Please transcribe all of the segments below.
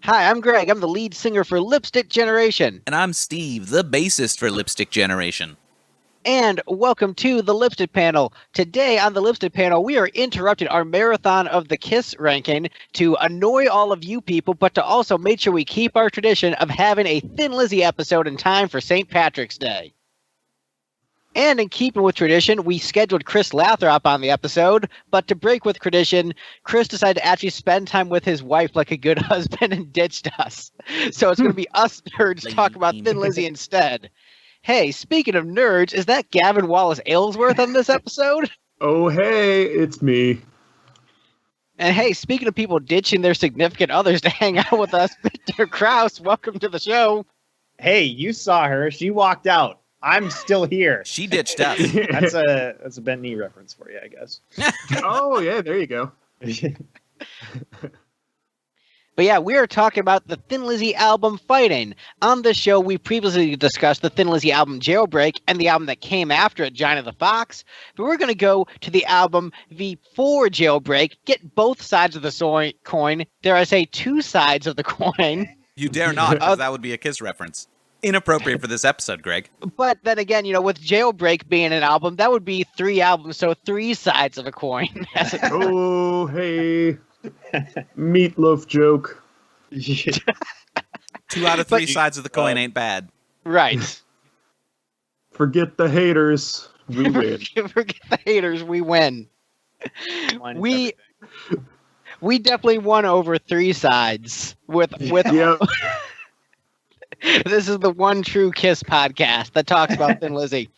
Hi, I'm Greg. I'm the lead singer for Lipstick Generation. And I'm Steve, the bassist for Lipstick Generation. And welcome to the Lipstick Panel. Today on the Lipstick Panel, we are interrupting our marathon of the Kiss ranking to annoy all of you people, but to also make sure we keep our tradition of having a Thin Lizzy episode in time for St. Patrick's Day. And in keeping with tradition, we scheduled Chris Lathrop on the episode, but to break with tradition, Chris decided to actually spend time with his wife like a good husband and ditched us. So it's going to be us nerds talk about Thin Lizzy instead. Hey, speaking of nerds, is that Gavin Wallace-Aylesworth on this episode? Oh, hey, it's me. And hey, speaking of people ditching their significant others to hang out with us, Victor Krause, welcome to the show. Hey, you saw her. She walked out. I'm still here. She ditched us. That's a bent knee reference for you, I guess. Oh, yeah, there you go. But yeah, we are talking about the Thin Lizzy album Fighting. On this show, we previously discussed the Thin Lizzy album Jailbreak and the album that came after it, Johnny the Fox. But we're going to go to the album before Jailbreak, get both sides of the coin. Dare I say two sides of the coin. You dare not, because that would be a Kiss reference. Inappropriate for this episode, Greg. But then again, with Jailbreak being an album, that would be three albums, so three sides of a coin. Oh, hey. Meatloaf joke. 2 out of 3 sides of the coin ain't bad. Right. Forget the haters. We win. Forget the haters. We win. We definitely won over 3 sides with Yep. This is the one true Kiss podcast that talks about Thin Lizzy.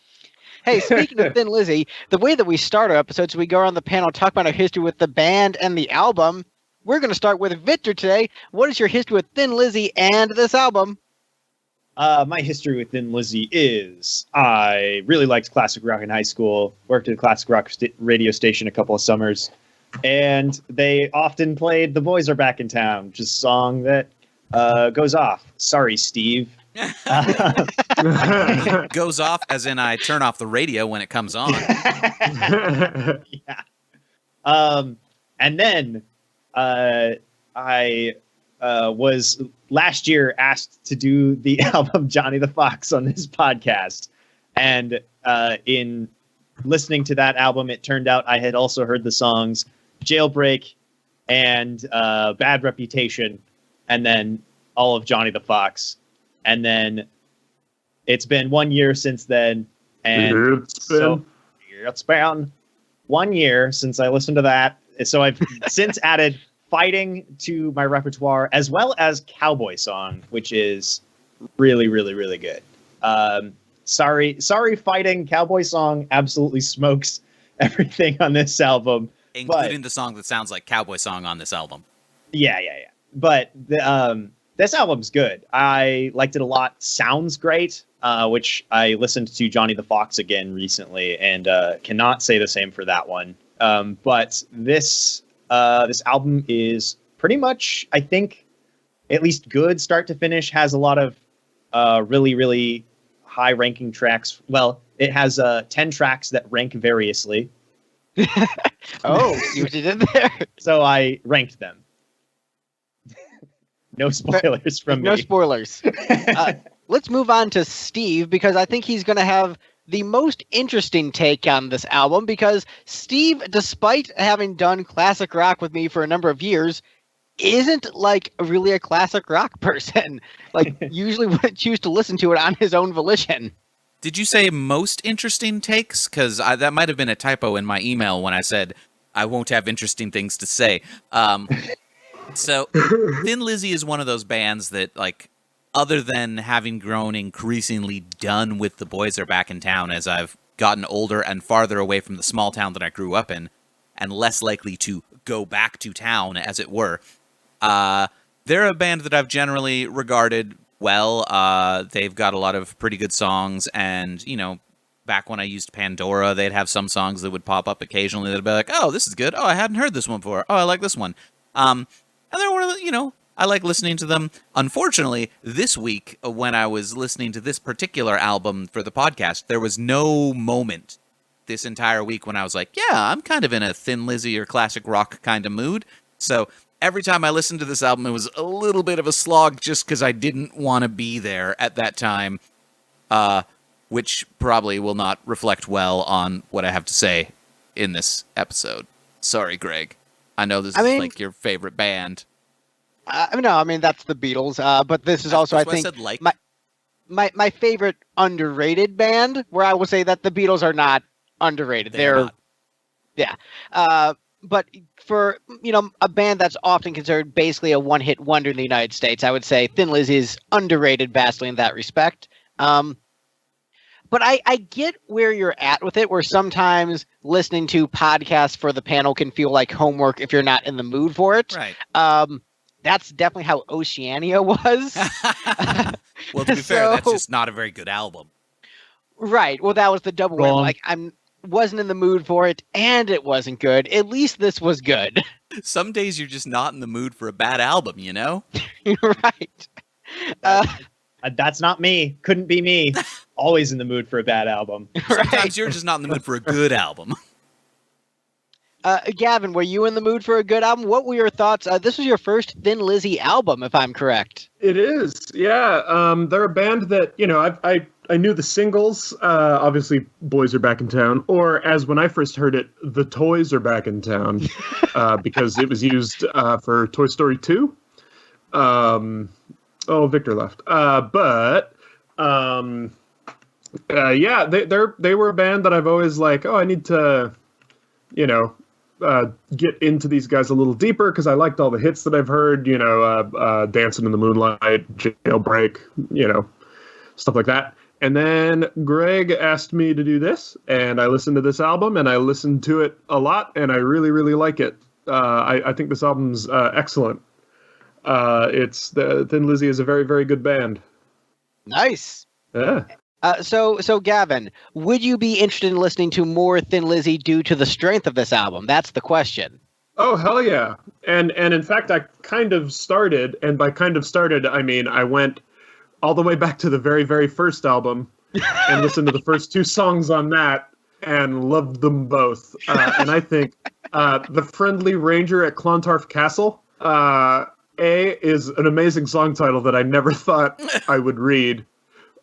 Hey, speaking of Thin Lizzy, the way that we start our episodes, we go around the panel, talk about our history with the band and the album. We're going to start with Victor today. What is your history with Thin Lizzy and this album? My history with Thin Lizzy is I really liked classic rock in high school, worked at a classic rock radio station a couple of summers, and they often played The Boys Are Back in Town, which is a song that goes off. Sorry, Steve. Goes off as in I turn off the radio when it comes on. Yeah. And then I was last year asked to do the album Johnny the Fox on this podcast. And in listening to that album, it turned out I had also heard the songs Jailbreak and Bad Reputation, and then all of Johnny the Fox. And then it's been 1 year since then. And it's been 1 year since I listened to that. So I've since added Fighting to my repertoire, as well as Cowboy Song, which is really, really, really good. Sorry, Fighting, Cowboy Song absolutely smokes everything on this album. Including the song that sounds like Cowboy Song on this album. Yeah. But this album's good. I liked it a lot. Sounds great, which I listened to Johnny the Fox again recently and cannot say the same for that one. But this album is pretty much, I think, at least good start to finish. Has a lot of really, really high-ranking tracks. Well, it has 10 tracks that rank variously. Oh, see what you did there? So I ranked them. No spoilers from me. No spoilers. Let's move on to Steve, because I think he's going to have the most interesting take on this album, because Steve, despite having done classic rock with me for a number of years, isn't like really a classic rock person. Like, usually wouldn't choose to listen to it on his own volition. Did you say most interesting takes? Because that might have been a typo in my email when I said I won't have interesting things to say. So Thin Lizzy is one of those bands that, like, other than having grown increasingly done with The Boys Are Back in Town as I've gotten older and farther away from the small town that I grew up in, and less likely to go back to town, as it were, they're a band that I've generally regarded well. They've got a lot of pretty good songs, and, back when I used Pandora, they'd have some songs that would pop up occasionally that'd be like, oh, this is good. Oh, I hadn't heard this one before. Oh, I like this one. And they're one of the, I like listening to them. Unfortunately, this week, when I was listening to this particular album for the podcast, there was no moment this entire week when I was like, yeah, I'm kind of in a Thin Lizzy or classic rock kind of mood. So every time I listened to this album, it was a little bit of a slog just because I didn't want to be there at that time, which probably will not reflect well on what I have to say in this episode. Sorry, Greg. I know this is like your favorite band. No, I mean that's the Beatles. But this is also, I think, said, like. my favorite underrated band. Where I will say that the Beatles are not underrated. They're not. Yeah. But for a band that's often considered basically a one-hit wonder in the United States, I would say Thin Lizzy is underrated vastly in that respect. But I get where you're at with it, where sometimes listening to podcasts for the panel can feel like homework if you're not in the mood for it. Right. That's definitely how Oceania was. Well, to be fair, that's just not a very good album. Right. Well, that was the double win. Like, wasn't in the mood for it, and it wasn't good. At least this was good. Some days you're just not in the mood for a bad album, you know? Right. That's not me. Couldn't be me. Always in the mood for a bad album. Sometimes you're just not in the mood for a good album. Gavin, were you in the mood for a good album? What were your thoughts? This was your first Thin Lizzy album, if I'm correct. It is, yeah. They're a band that, I knew the singles, obviously Boys Are Back in Town, or as when I first heard it, The Toys Are Back in Town, because it was used for Toy Story 2. Victor left. Yeah, they were a band that I've always I need to, get into these guys a little deeper because I liked all the hits that I've heard, Dancing in the Moonlight, Jailbreak, stuff like that. And then Greg asked me to do this, and I listened to this album, and I listened to it a lot, and I really, really like it. I think this album's excellent. Thin Lizzy is a very, very good band. Nice. Yeah. So Gavin, would you be interested in listening to more Thin Lizzy due to the strength of this album? That's the question. Oh, hell yeah. And in fact, I kind of started, and by kind of started, I mean I went all the way back to the very, very first album and listened to the first two songs on that and loved them both. And I think The Friendly Ranger at Clontarf Castle, is an amazing song title that I never thought I would read.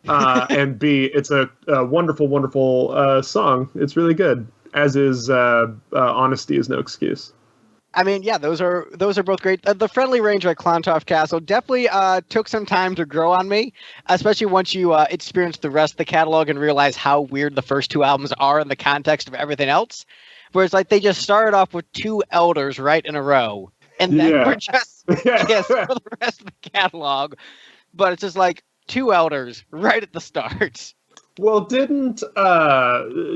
And B, it's a wonderful, wonderful song. It's really good, as is Honesty is No Excuse. I mean, yeah, those are both great. The Friendly Ranger at Clontarf Castle definitely took some time to grow on me, especially once you experience the rest of the catalog and realize how weird the first two albums are in the context of everything else. Where it's like they just started off with two elders right in a row, and then we're just Kiss for the rest of the catalog. But it's just like two elders right at the start. Well, didn't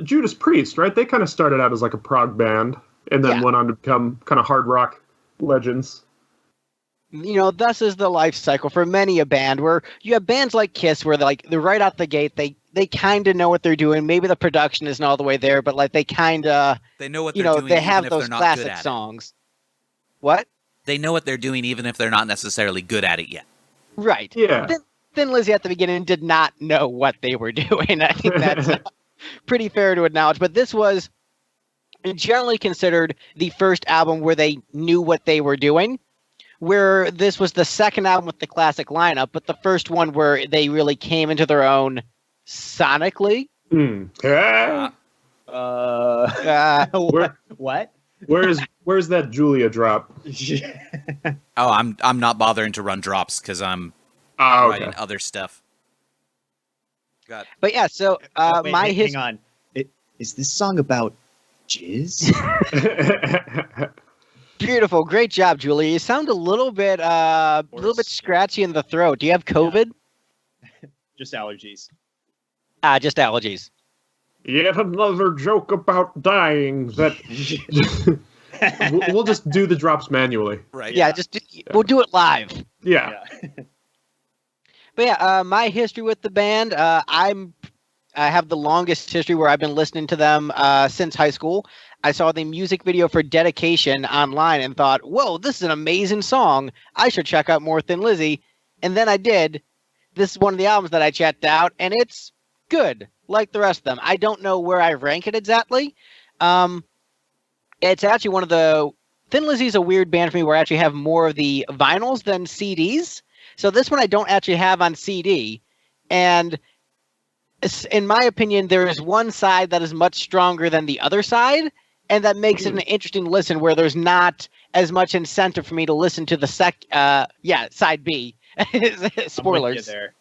Judas Priest, right? They kind of started out as like a prog band and then went on to become kind of hard rock legends. Thus is the life cycle for many a band, where you have bands like Kiss where they're right out the gate. They kind of know what they're doing. Maybe the production isn't all the way there, but they kind of they know what they're doing. They have even those if they're not classic good at songs. What? They know what they're doing even if they're not necessarily good at it yet. Right. Yeah. Thin Lizzy at the beginning did not know what they were doing. I think that's pretty fair to acknowledge. But this was generally considered the first album where they knew what they were doing, where this was the second album with the classic lineup, but the first one where they really came into their own sonically. What? Where's that Julia drop? Oh, I'm not bothering to run drops because I'm writing other stuff. But yeah, so hang on. Is this song about jizz? Beautiful, great job, Julia. You sound a little bit scratchy in the throat. Do you have COVID? Just allergies. Just allergies. Yet another joke about dying that we'll just do the drops manually. Right. Yeah, we'll do it live. Yeah. But yeah, my history with the band, I have the longest history where I've been listening to them since high school. I saw the music video for Dedication online and thought, whoa, this is an amazing song. I should check out more Thin Lizzy. And then I did. This is one of the albums that I checked out, and it's good, like the rest of them. I don't know where I rank it exactly. It's actually one of the Thin Lizzy's a weird band for me where I actually have more of the vinyls than CDs. So this one I don't actually have on CD. And in my opinion, there is one side that is much stronger than the other side. And that makes it an interesting listen where there's not as much incentive for me to listen to the side B. Spoilers. There.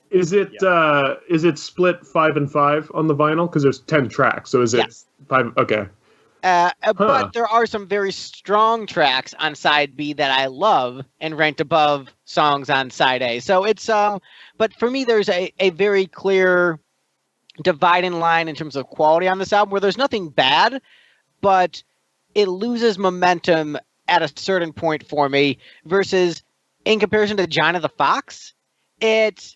Is it split 5 and 5 on the vinyl? Because there's 10 tracks. So is it Yes. 5? Okay. But there are some very strong tracks on side B that I love and ranked above songs on side A. So it's but for me there's a very clear dividing line in terms of quality on this album where there's nothing bad, but it loses momentum at a certain point for me versus in comparison to Johnny the Fox, it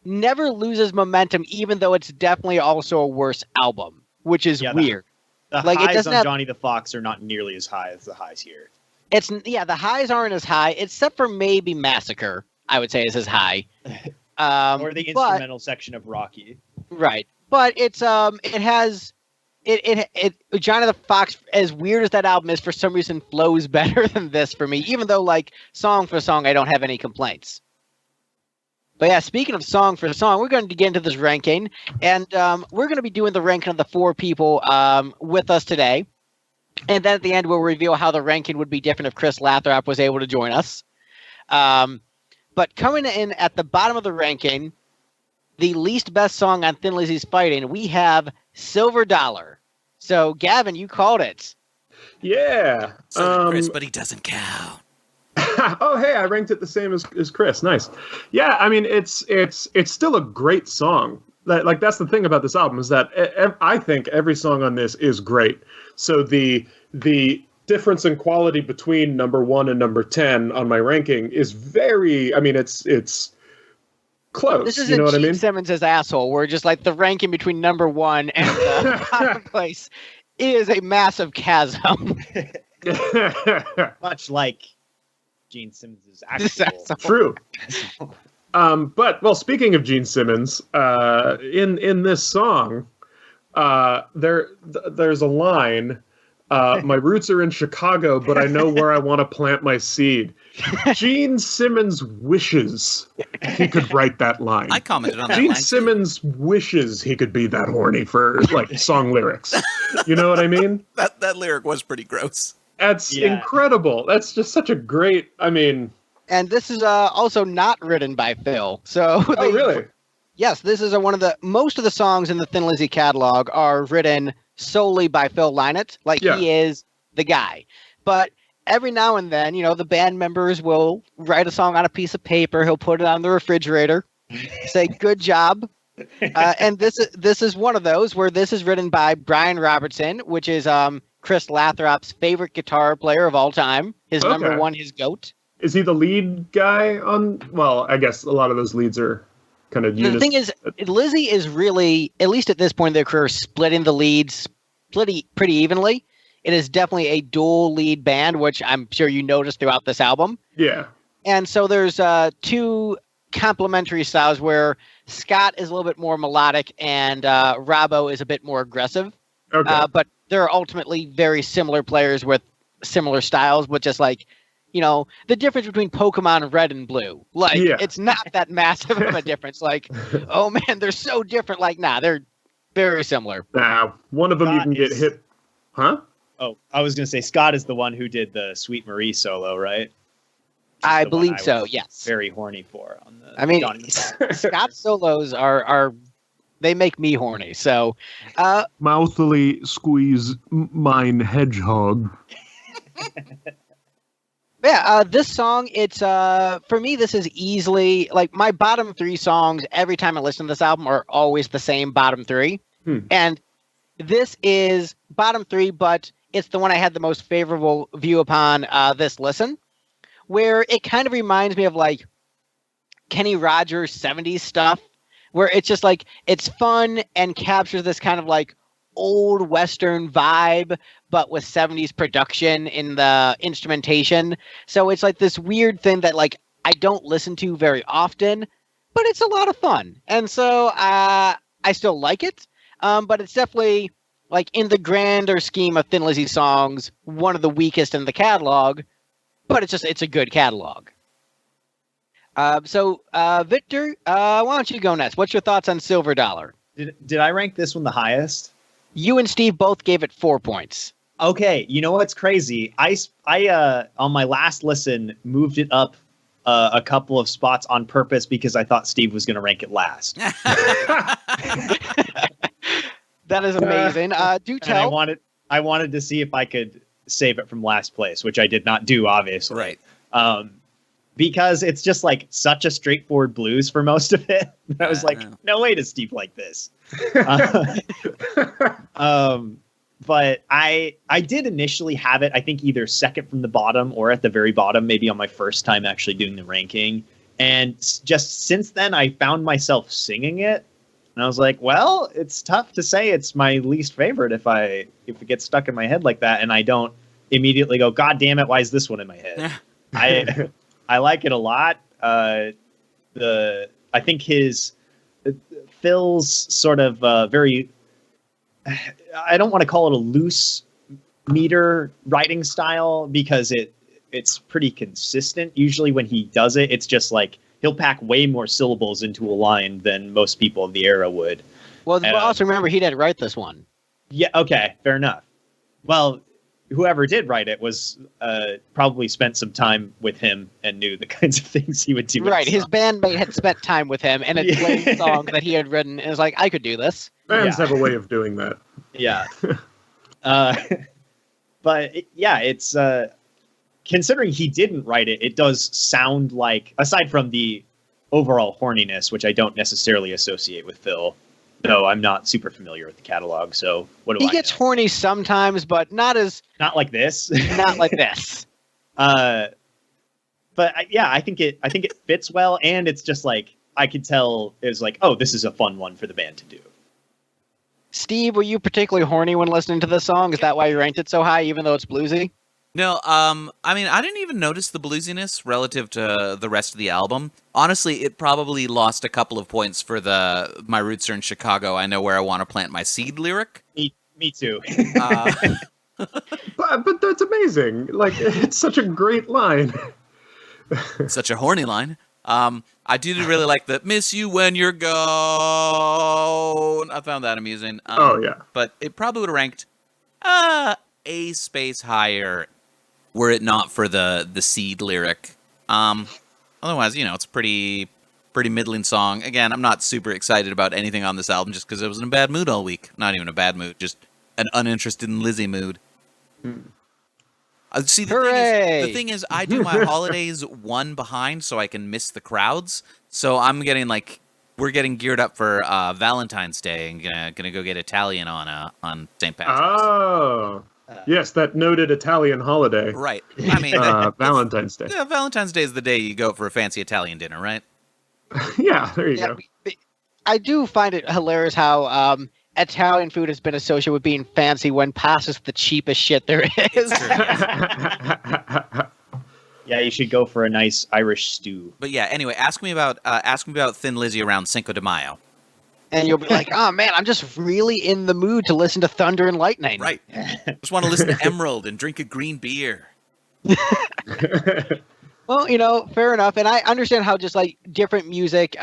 never loses momentum even though it's definitely also a worse album, which is weird. The Like, it highs doesn't on have- Johnny the Fox are not nearly as high as the highs here. The highs aren't as high, except for maybe Massacre, I would say is as high. Or the but- instrumental section of Rocky. Right. But it's it has Johnny the Fox, as weird as that album is, for some reason flows better than this for me, even though like song for song I don't have any complaints. But yeah, speaking of song for song, we're going to get into this ranking, and we're going to be doing the ranking of the 4 people with us today. And then at the end, we'll reveal how the ranking would be different if Chris Lathrop was able to join us. But coming in at the bottom of the ranking, the least best song on Thin Lizzy's Fighting, we have Silver Dollar. So, Gavin, you called it. Yeah. So did Chris, but he doesn't count. Oh, hey, I ranked it the same as Chris. Nice. Yeah, I mean, it's still a great song. That's the thing about this album is that I think every song on this is great. So the difference in quality between number 1 and number 10 on my ranking is very. I mean, it's close. This isn't you know what I Gene mean? Simmons' asshole. We're just like the ranking between number 1 and the bottom place is a massive chasm. Much like Gene Simmons' actual. True. But speaking of Gene Simmons, in this song, there's a line. My roots are in Chicago, but I know where I want to plant my seed. Gene Simmons wishes he could write that line. I commented on that Gene line. Simmons wishes he could be that horny for like song lyrics. You know what I mean? That lyric was pretty gross. That's incredible. That's just such a great. I mean, And this is also not written by Phil. So oh really? Yes, this is most of the songs in the Thin Lizzy catalog are written solely by Phil Lynott. Like he is the guy. But every now and then, the band members will write a song on a piece of paper. He'll put it on the refrigerator, say good job. And this is one of those where this is written by Brian Robertson, which is Chris Lathrop's favorite guitar player of all time. His number 1, his GOAT. Is he the lead guy on? Well, I guess a lot of those leads are kind of. The thing is, Lizzy is really, at least at this point in their career, splitting the leads pretty evenly. It is definitely a dual lead band, which I'm sure you noticed throughout this album. Yeah. And so there's 2 complementary styles where Scott is a little bit more melodic and Robbo is a bit more aggressive. Okay. But they're ultimately very similar players with similar styles, but just like, the difference between Pokemon Red and Blue. Like, it's not that massive of a difference. Like, oh man, they're so different. Like, nah, they're very similar. Nah, one of them you can get hit. Huh? Oh, I was going to say Scott is the one who did the Sweet Marie solo, right? I believe so, yes. Very horny for on the. I mean, Johnny the Fox. Scott's solos are they make me horny. So, Mouthily squeeze mine hedgehog. yeah, this song, it's for me, this is easily like my bottom 3 songs. Every time I listen to this album are always the same bottom 3, and this is bottom 3, but it's the one I had the most favorable view upon this listen, where it kind of reminds me of like Kenny Rogers 70s stuff, where it's just like it's fun and captures this kind of like old Western vibe, but with 70s production in the instrumentation. So it's like this weird thing that like I don't listen to very often, but it's a lot of fun. And so I still like it. But it's definitely like in the grander scheme of Thin Lizzy songs, one of the weakest in the catalog, but it's a good catalog. Victor, why don't you go next? What's your thoughts on Silver Dollar? Did I rank this one the highest? You and Steve both gave it 4 points. Okay, you know what's crazy? I on my last listen moved it up a couple of spots on purpose because I thought Steve was going to rank it last. That is amazing. Do tell. And I wanted to see if I could save it from last place, which I did not do, obviously. Right. Because it's just like such a straightforward blues for most of it. I was like, no way does Steve like this. But I did initially have it, I think, either second from the bottom or at the very bottom, maybe on my first time actually doing the ranking. And just since then, I found myself singing it. And I was like, well, it's tough to say it's my least favorite if it gets stuck in my head like that. And I don't immediately go, God damn it, why is this one in my head? I like it a lot. I think Phil's sort of very, I don't want to call it a loose meter writing style because it's pretty consistent. Usually when he does it, it's just like he'll pack way more syllables into a line than most people of the era would. Well, also remember he didn't write this one. Yeah, okay, fair enough. Well, whoever did write it was probably spent some time with him and knew the kinds of things he would do. Right, his bandmate had spent time with him and had played songs that he had written and was like, I could do this. Bands have a way of doing that. Yeah. But it's considering he didn't write it, it does sound like, aside from the overall horniness, which I don't necessarily associate with Phil, though I'm not super familiar with the catalog, so what do I know? He gets horny sometimes, but not like this. Not like this. But I think it fits well, and it's just like I could tell it was like, oh, this is a fun one for the band to do. Steve, were you particularly horny when listening to this song? Is that why you ranked it so high, even though it's bluesy? No, I mean, I didn't even notice the bluesiness relative to the rest of the album. Honestly, it probably lost a couple of points for the "My Roots Are in Chicago, I Know Where I Want to Plant My Seed" lyric. Me too. But that's amazing. Like, it's such a great line. Such a horny line. I do really like the "Miss You When You're Gone." I found that amusing. Oh, yeah. But it probably would have ranked a space higher were it not for the seed lyric. Otherwise, it's a pretty middling song. Again, I'm not super excited about anything on this album just because I was in a bad mood all week. Not even a bad mood, just an uninterested in Lizzie mood. See, the thing is, I do my holidays one behind so I can miss the crowds. So I'm getting we're getting geared up for Valentine's Day and gonna go get Italian on St. Patrick's. Oh. Yes, that noted Italian holiday. Right. I mean, Valentine's Day. Yeah, Valentine's Day is the day you go for a fancy Italian dinner, right? Yeah, there you go. I do find it hilarious how Italian food has been associated with being fancy when past is the cheapest shit there is. Yeah, you should go for a nice Irish stew. But yeah, anyway, ask me about Thin Lizzy around Cinco de Mayo. And you'll be like, oh man, I'm just really in the mood to listen to Thunder and Lightning. Right. Just want to listen to Emerald and drink a green beer. Well, fair enough. And I understand how just different music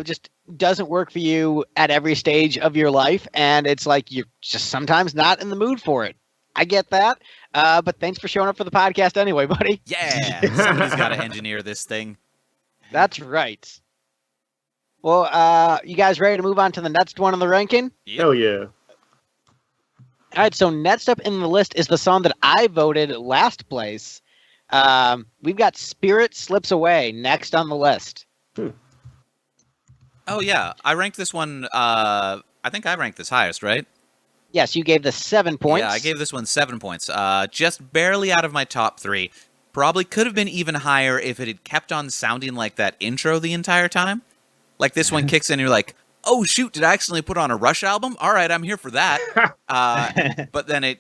just doesn't work for you at every stage of your life. And it's like you're just sometimes not in the mood for it. I get that. But thanks for showing up for the podcast anyway, buddy. Yeah. Somebody's got to engineer this thing. That's right. Well, you guys ready to move on to the next one on the ranking? Yep. Hell yeah. All right, so next up in the list is the song that I voted last place. We've got Spirit Slips Away next on the list. Oh, yeah. I ranked this one, I think I ranked this highest, right? Yes, you gave this 7 points. Yeah, I gave this one 7 points. Just barely out of my top 3. Probably could have been even higher if it had kept on sounding like that intro the entire time. Like this one kicks in and you're like, oh shoot, did I accidentally put on a Rush album? All right, I'm here for that. But then it,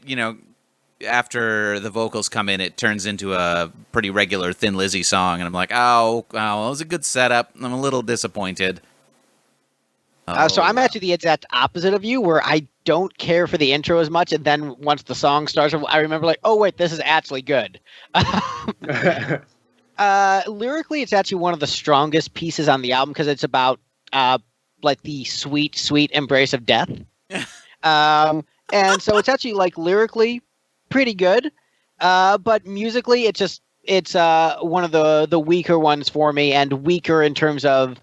after the vocals come in, it turns into a pretty regular Thin Lizzy song. And I'm like, oh, that was a good setup. I'm a little disappointed. So I'm yeah. actually the exact opposite of you, where I don't care for the intro as much, and then once the song starts, I remember like, oh wait, this is actually good. Lyrically, it's actually one of the strongest pieces on the album because it's about like the sweet, sweet embrace of death. And so it's actually like lyrically pretty good, but musically it's one of the weaker ones for me, and weaker in terms of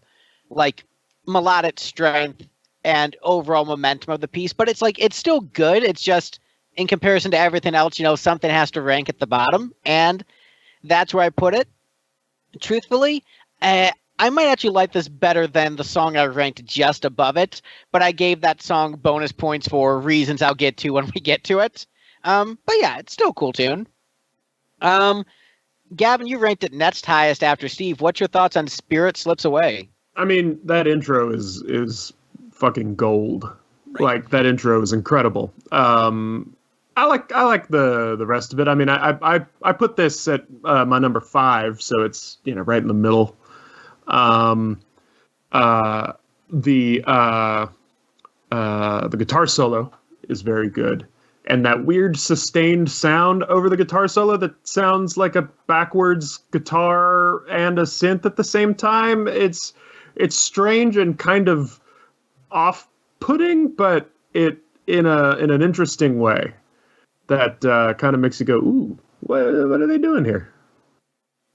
like melodic strength and overall momentum of the piece. But it's like it's still good. It's just in comparison to everything else, something has to rank at the bottom, and that's where I put it. Truthfully, I might actually like this better than the song I ranked just above it, but I gave that song bonus points for reasons I'll get to when we get to it. But yeah, it's still a cool tune. Gavin, you ranked it next highest after Steve. What's your thoughts on Spirit Slips Away? I mean, that intro is fucking gold. Like, that intro is incredible. I like the rest of it. I mean, I put this at my number 5, so it's right in the middle. The guitar solo is very good, and that weird sustained sound over the guitar solo that sounds like a backwards guitar and a synth at the same time. It's strange and kind of off-putting, but it in an interesting way. That kind of makes you go, ooh, what are they doing here?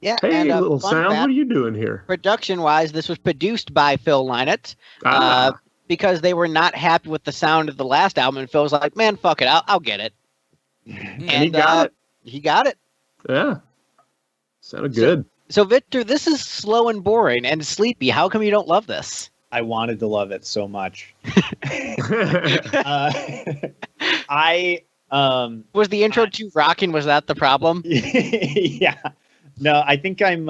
Yeah, Hey, and little fun sound, fact, what are you doing here? production-wise, this was produced by Phil Lynott because they were not happy with the sound of the last album, and Phil was like, man, fuck it, I'll get it. And he got it. He got it. Yeah. Sounded good. So, Victor, this is slow and boring and sleepy. How come you don't love this? I wanted to love it so much. Was the intro too rocking? Was that the problem? Yeah. No, I think I'm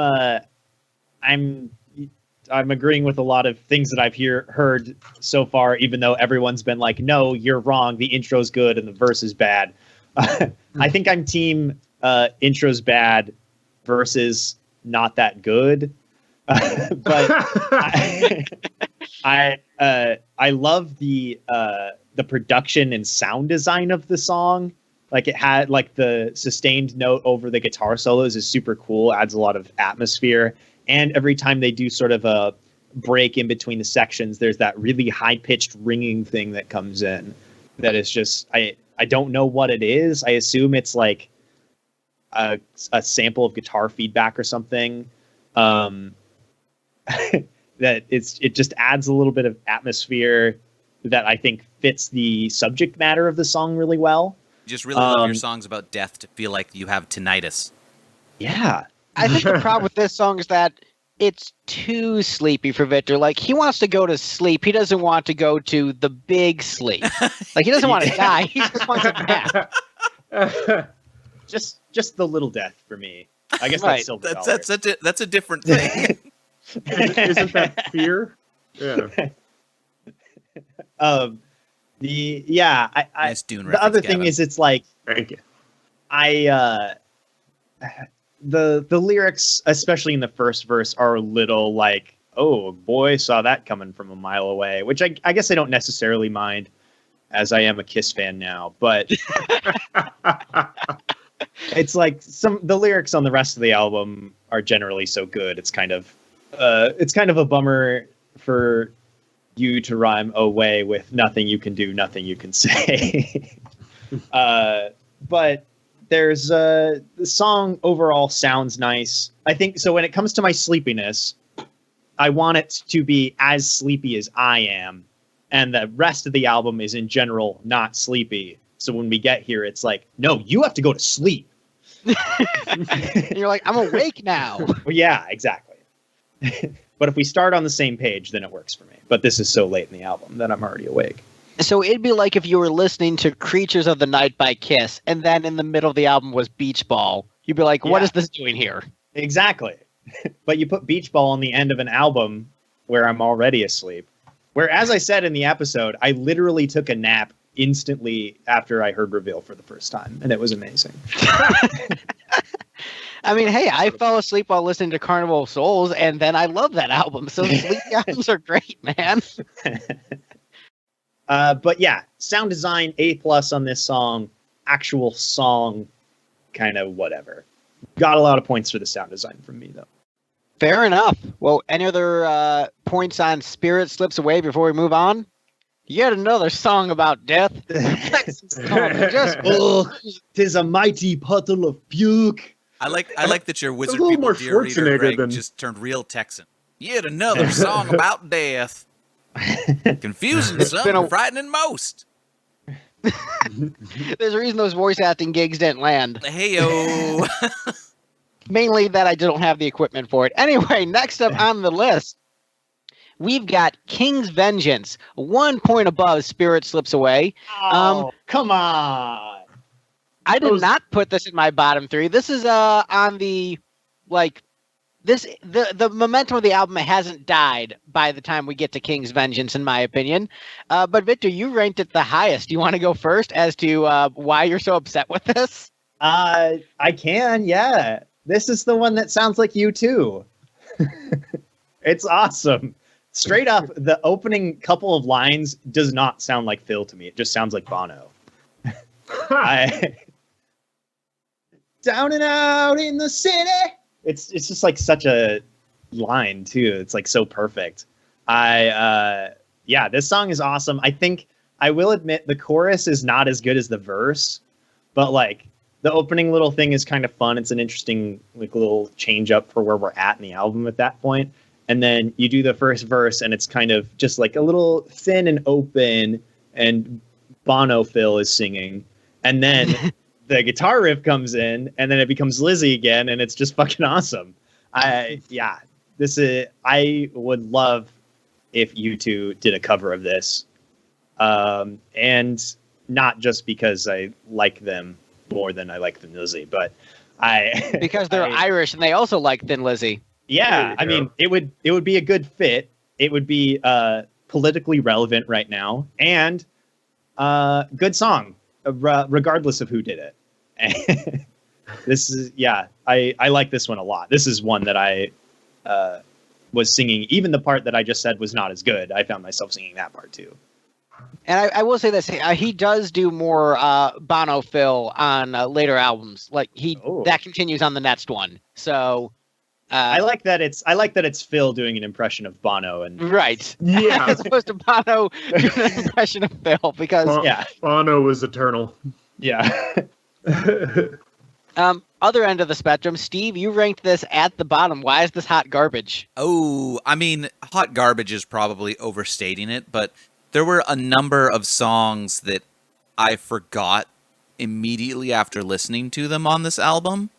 agreeing with a lot of things that I've heard so far, even though everyone's been like, no, you're wrong. The intro's good and the verse is bad. I think I'm team intro's bad versus not that good. But I love the production and sound design of the song. Like, it had like the sustained note over the guitar solos is super cool, adds a lot of atmosphere. And every time they do sort of a break in between the sections, there's that really high pitched ringing thing that comes in that is just, I don't know what it is. I assume it's like a sample of guitar feedback or something. That it just adds a little bit of atmosphere that I think fits the subject matter of the song really well. You just really love your songs about death to feel like you have tinnitus. Yeah. I think the problem with this song is that it's too sleepy for Victor. Like, he wants to go to sleep. He doesn't want to go to the big sleep. Like, he doesn't want to die. He just wants a nap. Just the little death for me. I guess Right. that's silver dollar. That's a different thing. Isn't that fear? Yeah. Nice Dune the reference, other thing Gavin. is, it's like, Thank you. the lyrics, especially in the first verse, are a little like, oh boy, saw that coming from a mile away, which I guess I don't necessarily mind, as I am a Kiss fan now, but it's like the lyrics on the rest of the album are generally so good. It's kind of a bummer for you to rhyme away with nothing you can do, nothing you can say. But there's the song overall sounds nice. I think so. When it comes to my sleepiness, I want it to be as sleepy as I am, and the rest of the album is in general not sleepy. So when we get here, it's like, no, you have to go to sleep. And you're like, I'm awake now. Well, yeah, exactly. But if we start on the same page, then it works for me. But this is so late in the album that I'm already awake. So it'd be like if you were listening to Creatures of the Night by Kiss, and then in the middle of the album was Beach Ball. You'd be like, what Yeah. is this doing here? Exactly. But you put Beach Ball on the end of an album where I'm already asleep. Where, as I said in the episode, I literally took a nap instantly after I heard Reveal for the first time, and it was amazing. I mean, hey, I fell asleep while listening to Carnival of Souls, and then I love that album. So sleepy albums are great, man. But yeah, sound design A+ on this song. Actual song, kind of whatever. Got a lot of points for the sound design from me though. Fair enough. Well, any other points on Spirit Slips Away before we move on? Yet another song about death. Oh, 'tis a mighty puddle of puke. I like that your wizard little people more dear reader Schwarzenegger Greg than- just turned real Texan. Yet another song about death. Confusing It's some, been a- frightening most. There's a reason those voice acting gigs didn't land. Heyo. Mainly that I don't have the equipment for it. Anyway, next up on the list, we've got King's Vengeance, 1 point above Spirit Slips Away. Oh, come on. I did not put this in my bottom three. This is on the the momentum of the album hasn't died by the time we get to King's Vengeance, in my opinion. But Victor, you ranked it the highest. Do you want to go first as to why you're so upset with this? I can, yeah. This is the one that sounds like you too. It's awesome. Straight up, the opening couple of lines does not sound like Phil to me. It just sounds like Bono. Down and out in the city. It's just like such a line too. It's like so perfect. This song is awesome. I think I will admit the chorus is not as good as the verse, but like the opening little thing is kind of fun. It's an interesting like little change up for where we're at in the album at that point. And then you do the first verse and it's kind of just like a little thin and open and Bono Phil is singing. And then the guitar riff comes in and then it becomes Lizzy again. And it's just fucking awesome. I would love if you two did a cover of this. And not just because I like them more than I like Thin Lizzy, but because they're Irish and they also like Thin Lizzy. Yeah, I mean, it would be a good fit. It would be politically relevant right now, and good song, regardless of who did it. This is I like this one a lot. This is one that I was singing. Even the part that I just said was not as good, I found myself singing that part too. And I will say this: he does do more Bono Phil on later albums. Like that continues on the next one. So I like that it's Phil doing an impression of Bono and right, Yeah, as opposed to Bono doing an impression of Phil because Bono was eternal. Yeah. Other end of the spectrum, Steve, you ranked this at the bottom. Why is this hot garbage? Oh, I mean, hot garbage is probably overstating it, but there were a number of songs that I forgot immediately after listening to them on this album.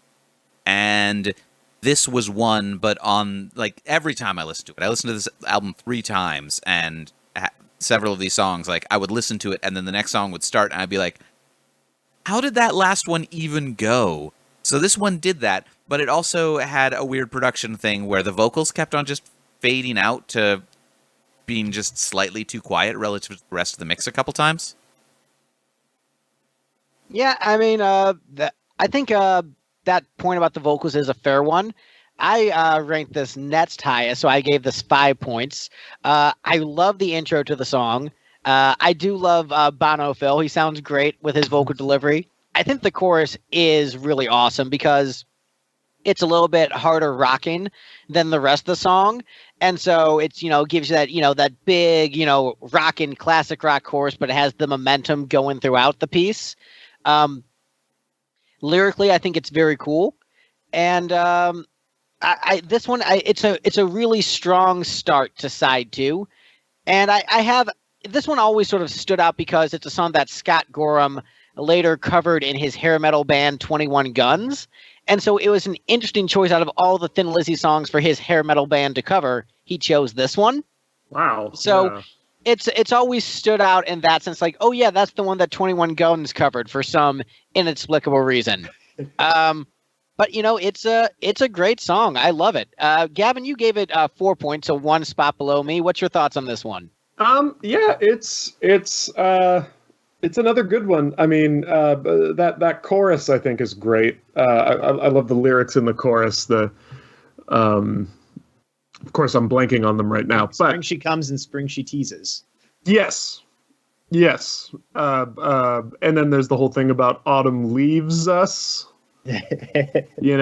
And this was one, but on like every time I listened to it, I listened to this album 3 times, and several of these songs, like I would listen to it and then the next song would start and I'd be like, how did that last one even go? So this one did that, but it also had a weird production thing where the vocals kept on just fading out to being just slightly too quiet relative to the rest of the mix a couple times. Yeah, I mean, I think that point about the vocals is a fair one. I ranked this next highest, so I gave this 5 points. I love the intro to the song. I do love Bono Phil. He sounds great with his vocal delivery. I think the chorus is really awesome because it's a little bit harder rocking than the rest of the song. And so it's, gives you that, that big, rocking classic rock chorus, but it has the momentum going throughout the piece. Lyrically, I think it's very cool. And this one, it's a really strong start to side 2. And I have, this one always sort of stood out because it's a song that Scott Gorham later covered in his hair metal band 21 Guns. And so it was an interesting choice out of all the Thin Lizzy songs for his hair metal band to cover. He chose this one. Wow. So it's always stood out in that sense, like, oh yeah, that's the one that 21 Guns covered for some inexplicable reason. But it's a great song. I love it. Gavin, you gave it 4 points, so 1 spot below me. What's your thoughts on this one? Yeah, it's It's another good one. I mean, that chorus I think is great. I love the lyrics in the chorus. Of course, I'm blanking on them right now. Spring But she comes and spring she teases. yes, yes. And then there's the whole thing about autumn leaves us. It's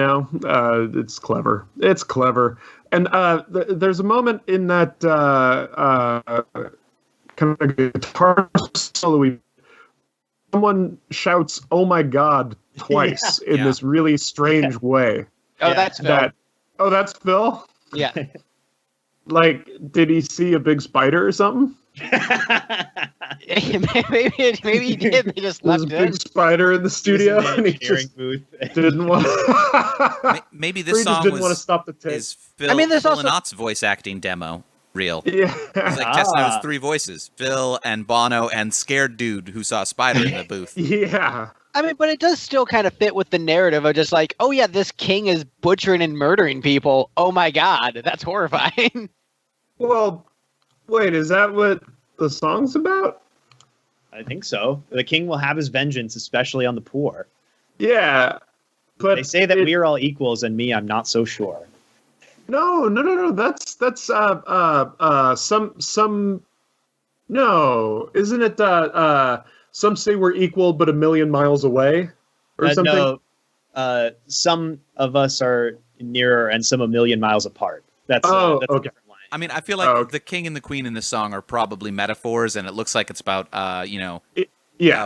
clever. It's clever. And there's a moment in that kind of guitar solo. Someone shouts, "Oh my God," twice in this really strange way. Oh, that's Phil. That's Phil? Yeah. Like, did he see a big spider or something? maybe he did. They just There's left a big it. spider in the studio, and he just booth. didn't want. Maybe this He just song didn't want to stop the tape. is Phil, I mean, there's Phil also- and Ott's voice acting demo real. Yeah. He's like testing out his 3 voices: Phil and Bono and scared dude who saw a spider in the booth. Yeah. I mean, but it does still kind of fit with the narrative of just like, oh yeah, this king is butchering and murdering people. Oh my God, that's horrifying. Well, wait, is that what the song's about? I think so. The king will have his vengeance, especially on the poor. Yeah. But They say that we are all equals, and me, I'm not so sure. No. That's some. No, isn't it? Some say we're equal, but a million miles away, or something. No, some of us are nearer, and some a million miles apart. That's a okay. different line. I mean, I feel like the king and the queen in this song are probably metaphors, and it looks like it's about,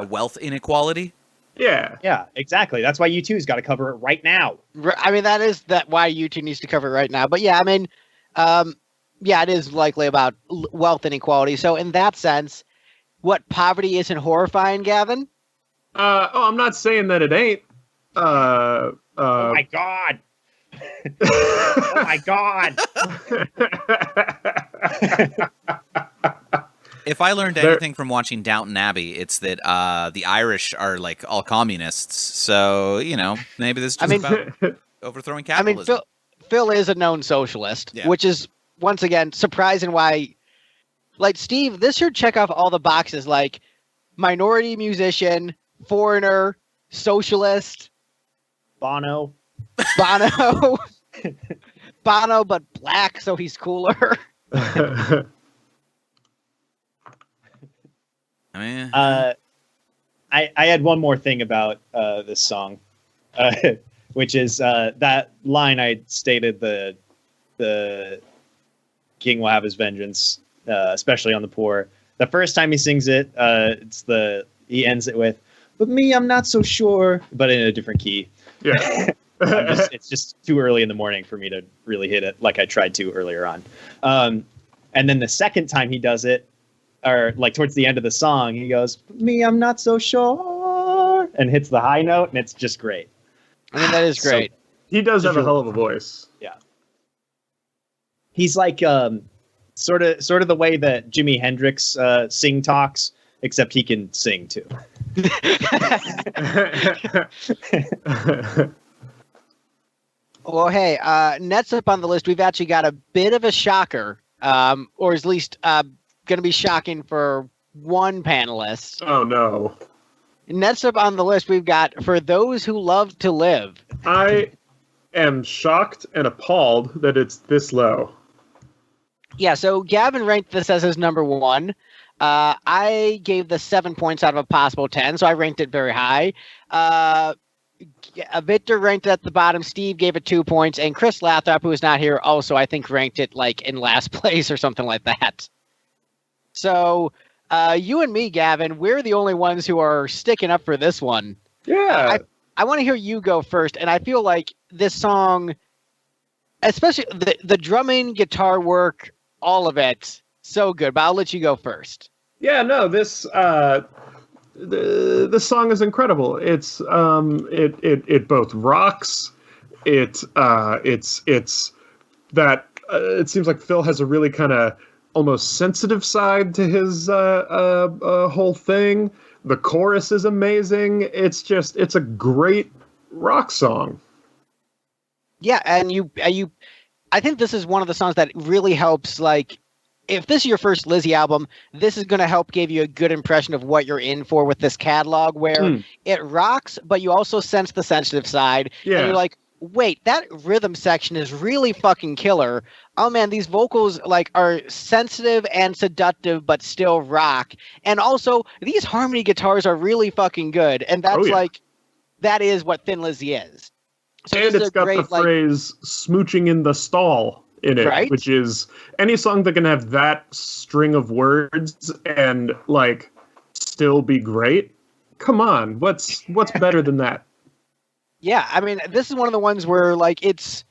wealth inequality. Yeah. Yeah, exactly. That's why U2's got to cover it right now. I mean, that is why U2 needs to cover it right now. But yeah, I mean, it is likely about wealth inequality. So in that sense, what, poverty isn't horrifying, Gavin? I'm not saying that it ain't. Oh my God. Oh my God. If I learned anything from watching Downton Abbey, it's that the Irish are like all communists. So, maybe this is just about overthrowing capitalism. I mean, Phil is a known socialist, which is, once again, surprising why... Like, Steve, this should check off all the boxes, like minority musician, foreigner, socialist. Bono, Bono, but black, so he's cooler. I mean, I had one more thing about this song, which is that line I stated, the king will have his vengeance, especially on the poor. The first time he sings it, he ends it with, "But me, I'm not so sure," but in a different key. Yeah. It's just too early in the morning for me to really hit it like I tried to earlier on. And then the second time he does it, or like towards the end of the song, he goes, "Me, I'm not so sure," and hits the high note, and it's just great. I mean, that is great. So, he does have a hell of a voice. Yeah. He's like sort of the way that Jimi Hendrix sing talks, except he can sing too. Well, hey, next up on the list, we've actually got a bit of a shocker, or at least going to be shocking for one panelist. Oh, no. Next up on the list, we've got For Those Who Love to Live. I am shocked and appalled that it's this low. Yeah, so Gavin ranked this as his number 1. I gave this 7 points out of a possible 10, so I ranked it very high. Victor ranked it at the bottom. Steve gave it 2 points, and Chris Lathrop, who is not here, also I think ranked it like in last place or something like that. So you and me, Gavin, we're the only ones who are sticking up for this one. Yeah. I want to hear you go first, and I feel like this song, especially the drumming, guitar work, all of it, so good. But I'll let you go first. Yeah, no, this the song is incredible. It's it both rocks. It's that it seems like Phil has a really kind of almost sensitive side to his whole thing. The chorus is amazing. It's a great rock song. Yeah, and you I think this is one of the songs that really helps, like, if this is your first Lizzy album, this is going to help give you a good impression of what you're in for with this catalog, where it rocks, but you also sense the sensitive side. Yeah. And you're like, wait, that rhythm section is really fucking killer. Oh man, these vocals like are sensitive and seductive, but still rock. And also, these harmony guitars are really fucking good. And that's like, that is what Thin Lizzy is. So and it's got the phrase "smooching in the stall" in it, right? Which is any song that can have that string of words and like still be great. Come on, what's better than that? Yeah, I mean, this is one of the ones where like it's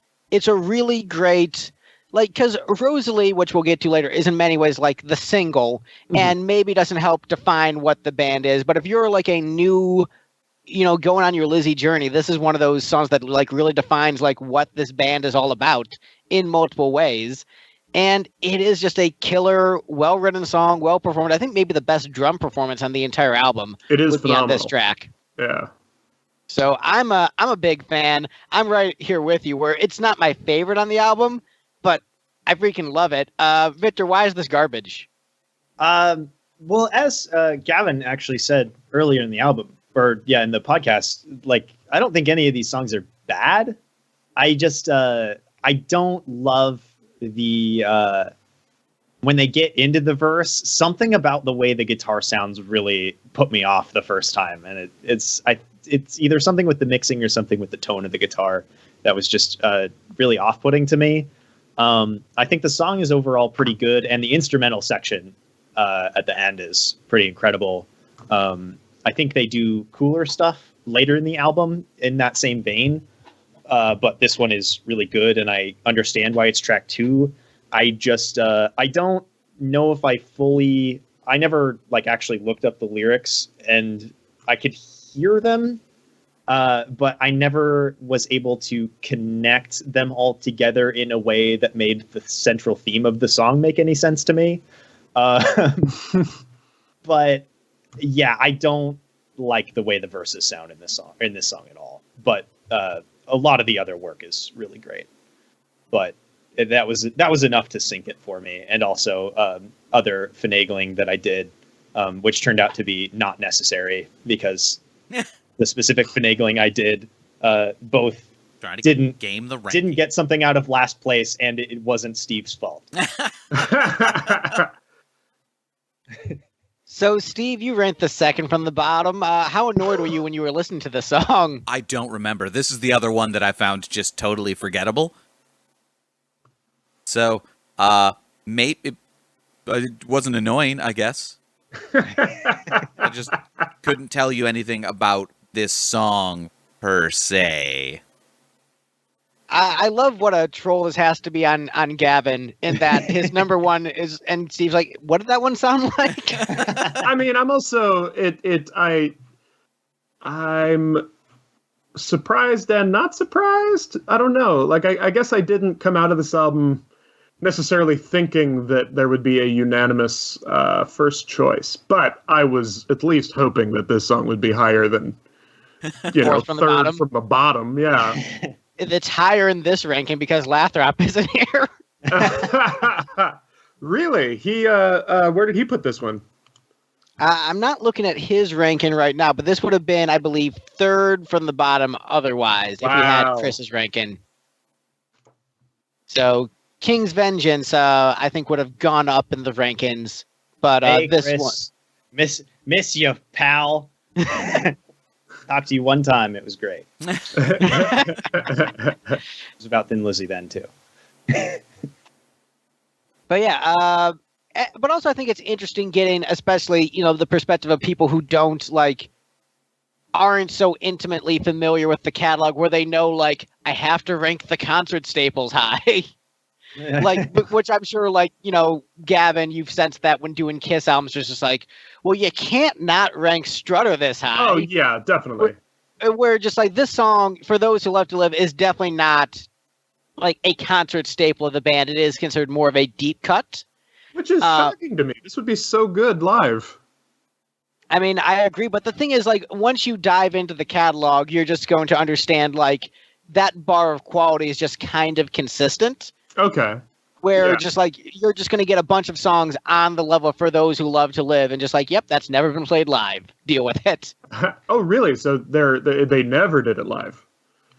a really great, like, because Rosalie, which we'll get to later, is in many ways like the single, and maybe doesn't help define what the band is. But if you're like a new, going on your Lizzy journey, this is one of those songs that like really defines like what this band is all about in multiple ways. And it is just a killer, well-written song, well-performed. I think maybe the best drum performance on the entire album. It is phenomenal. On this track. Yeah. So I'm a big fan. I'm right here with you, where it's not my favorite on the album, but I freaking love it. Victor, why is this garbage? Well, as Gavin actually said earlier in the album, in the podcast, like, I don't think any of these songs are bad. I just I don't love the when they get into the verse, something about the way the guitar sounds really put me off the first time, and it's either something with the mixing or something with the tone of the guitar that was just really off-putting to me. I think the song is overall pretty good, and the instrumental section at the end is pretty incredible. I think they do cooler stuff later in the album in that same vein, but this one is really good, and I understand why it's track 2. I just I don't know if I never like actually looked up the lyrics, and I could hear them, but I never was able to connect them all together in a way that made the central theme of the song make any sense to me. But yeah, I don't like the way the verses sound in this song at all. But a lot of the other work is really great. But that was enough to sink it for me, and also other finagling that I did, which turned out to be not necessary, because the specific finagling I did both didn't get something out of last place, and it wasn't Steve's fault. So, Steve, you ranked the second from the bottom. How annoyed were you when you were listening to the song? I don't remember. This is the other one that I found just totally forgettable. So, it wasn't annoying, I guess. I just couldn't tell you anything about this song per se. I love what a troll this has to be on Gavin, in that his number one is, and Steve's like, what did that one sound like? I mean, I'm also I'm surprised and not surprised. I don't know. Like, I guess I didn't come out of this album necessarily thinking that there would be a unanimous first choice, but I was at least hoping that this song would be higher than, third from the bottom. Yeah. It's higher in this ranking because Lathrop isn't here. Really? He where did he put this one? I'm not looking at his ranking right now, but this would have been, I believe, third from the bottom otherwise, if we had Chris's ranking. So King's Vengeance, I think, would have gone up in the rankings, but hey, this Chris, one, miss you, pal. Talked to you one time. It was great. It was about Thin Lizzy then too. But yeah, but also I think it's interesting getting, especially, the perspective of people who aren't so intimately familiar with the catalog, where they know, like, I have to rank the concert staples high. Which I'm sure, Gavin, you've sensed that when doing Kiss albums, it's just like, well, you can't not rank Strutter this high. Oh, yeah, definitely. Where just like this song, For Those Who Love to Live, is definitely not like a concert staple of the band. It is considered more of a deep cut. Which is shocking to me. This would be so good live. I mean, I agree, but the thing is, like, once you dive into the catalog, you're just going to understand, like, that bar of quality is just kind of consistent. Okay. where Yeah. just like you're just going to get a bunch of songs on the level For Those Who Love to Live, and just like, yep, that's never been played live. Deal with it. Oh, really? So they never did it live.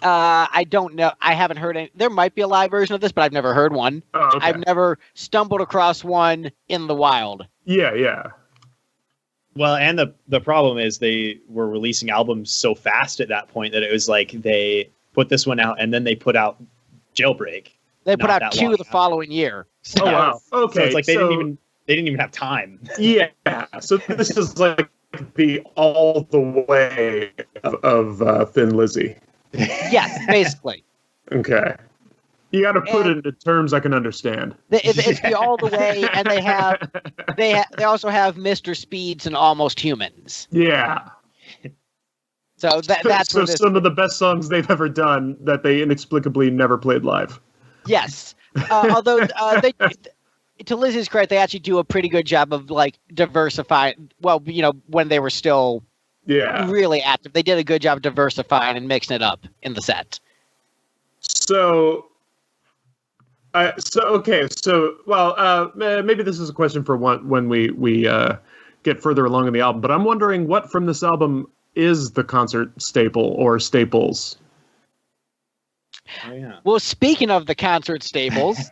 I don't know. I haven't heard any. There might be a live version of this, but I've never heard one. Oh, okay. I've never stumbled across one in the wild. Yeah. Well, and the problem is they were releasing albums so fast at that point that it was like they put this one out and then they put out Jailbreak. They put Not out that 2 long the following year. So, Oh wow. Okay. So it's like they didn't even have time. Yeah. So this is like the all the way of Thin Lizzy. yes, basically. Okay. You got to put it into terms I can understand. It's the all the way, and they also have Mr. Speeds and Almost Humans. Yeah. So that's so where this, some of the best songs they've ever done that they inexplicably never played live. yes. Although they, to Liz's credit, they actually do a pretty good job of like diversifying. Well, when they were still really active, they did a good job of diversifying and mixing it up in the set. So maybe this is a question for when we get further along in the album. But I'm wondering what from this album is the concert staple or staples. Oh, yeah. Well, speaking of the concert staples,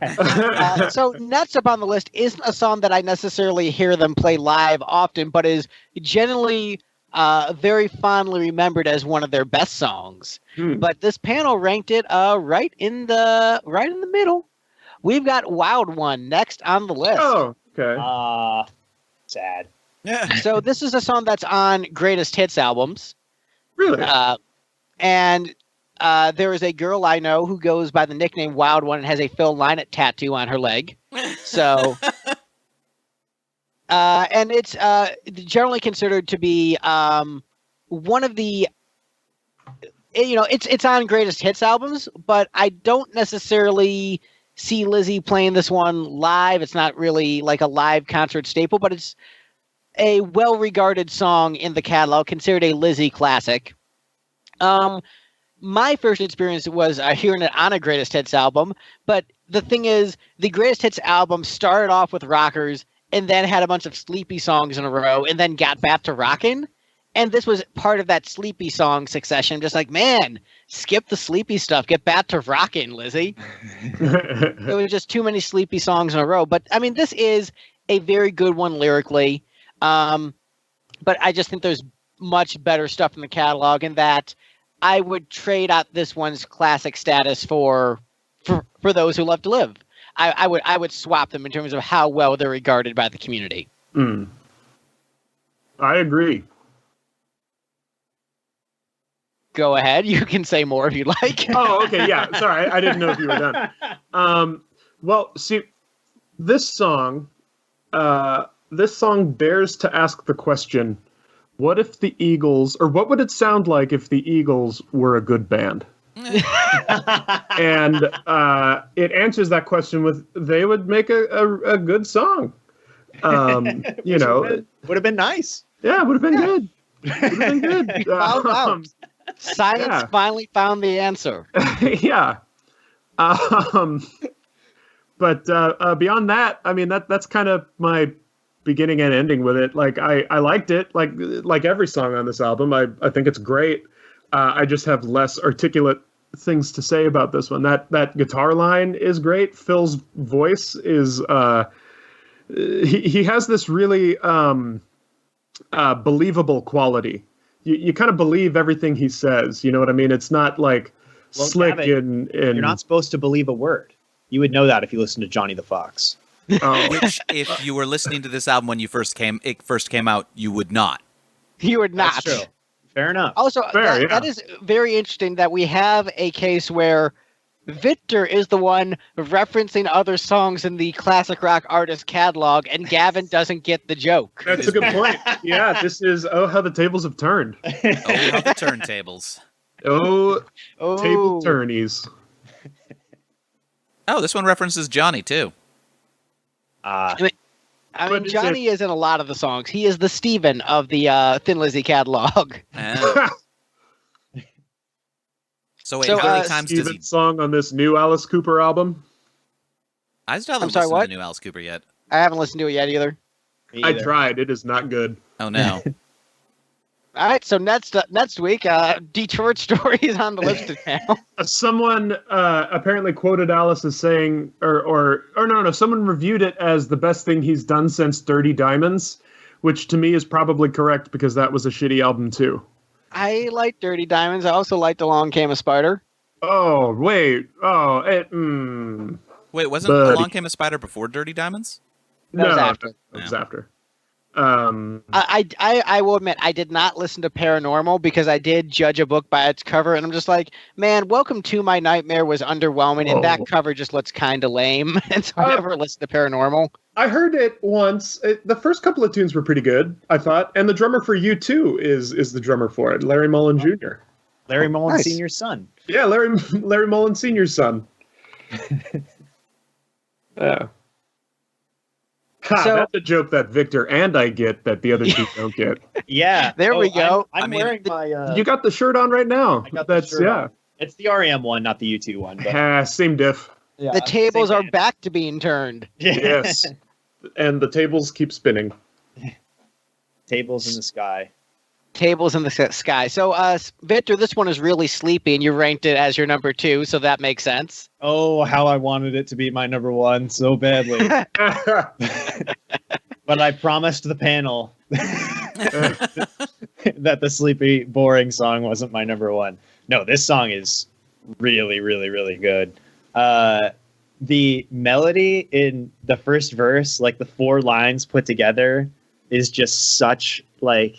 so next up on the list isn't a song that I necessarily hear them play live often, but is generally very fondly remembered as one of their best songs. But this panel ranked it right in the middle. We've got Wild One next on the list. Oh, okay. Sad. Yeah. So this is a song that's on Greatest Hits albums. Really? And there is a girl I know who goes by the nickname Wild One and has a Phil Lynott tattoo on her leg. So, and it's generally considered to be one of the, it's on Greatest Hits albums, but I don't necessarily see Lizzy playing this one live. It's not really like a live concert staple, but it's a well-regarded song in the catalog, considered a Lizzy classic. My first experience was hearing it on a Greatest Hits album, but the thing is, the Greatest Hits album started off with rockers and then had a bunch of sleepy songs in a row and then got back to rockin'. And this was part of that sleepy song succession. Just like, man, skip the sleepy stuff. Get back to rockin', Lizzy. There was just too many sleepy songs in a row. But, I mean, this is a very good one lyrically. But I just think there's much better stuff in the catalog, and that I would trade out this one's classic status for Those Who Love to Live. I would swap them in terms of how well they're regarded by the community. I agree. Go ahead. You can say more if you'd like. Oh, okay. Yeah. Sorry. I didn't know if you were done. Well, see, this song bears to ask the question, what if the Eagles, or what would it sound like if the Eagles were a good band? And it answers that question with, they would make a good song. Would have been nice. Yeah, it would have been good. Would have been good. Found out. Science finally found the answer. Yeah. But beyond that, I mean, that's kind of my beginning and ending with it. Like, I liked it, like every song on this album. I think it's great. I just have less articulate things to say about this one. That guitar line is great. Phil's voice is he has this really believable quality. You kind of believe everything he says. You know what I mean? It's not like slick Gavin, and you're not supposed to believe a word. You would know that if you listened to Johnny the Fox. Which, if you were listening to this album when it first came out, you would not. You would not. That's true. Fair enough. Also, that is very interesting that we have a case where Victor is the one referencing other songs in the classic rock artist catalog, and Gavin doesn't get the joke. That's a good point. Yeah, this is how the tables have turned. Oh, how the turntables. Oh, table turnies. Oh, this one references Johnny too. I mean, Johnny is in a lot of the songs. He is the Steven of the Thin Lizzy catalog. So how many times does Steven's song on this new Alice Cooper album? I still haven't sorry, listened what? to the new Alice Cooper yet. I haven't listened to it yet either. Me I either. tried. It is not good. Oh no. All right, so next week, Detroit stories on the lipstick panel. Someone apparently quoted Alice as saying, or no, someone reviewed it as the best thing he's done since Dirty Diamonds, which to me is probably correct because that was a shitty album too. I like Dirty Diamonds. I also liked Along Came a Spider. Oh wait, Wait, wasn't Buddy. Along Came a Spider before Dirty Diamonds? That was no, after. that was Yeah. after. I will admit I did not listen to Paranormal because I did judge a book by its cover, and I'm just like, man, Welcome to My Nightmare was underwhelming, and that Oh. cover just looks kind of lame, and so I never listened to Paranormal. I heard it once. The first couple of tunes were pretty good, I thought, and the drummer for U2 is the drummer for it, Larry Mullen Jr. Larry Mullen nice. Senior's son. Yeah, Larry Mullen Sr.'s son. Yeah. Ha, So- that's a joke that Victor and I get that the other two don't get. Yeah. There we go. I'm I mean, wearing my. You got the shirt on right now. I got the That's shirt yeah. on. It's the REM one, not the U2 one. But Same diff. yeah, The tables same are band. back to being turned. Yes. And the tables keep spinning. Tables in the sky. Tables in the sky. So, Victor, this one is really sleepy, and you ranked it as your number 2, so that makes sense. Oh, how I wanted it to be my number one so badly. But I promised the panel that the sleepy, boring song wasn't my number one. No, this song is really, really, really good. The melody in the first verse, like the 4 lines put together, is just such like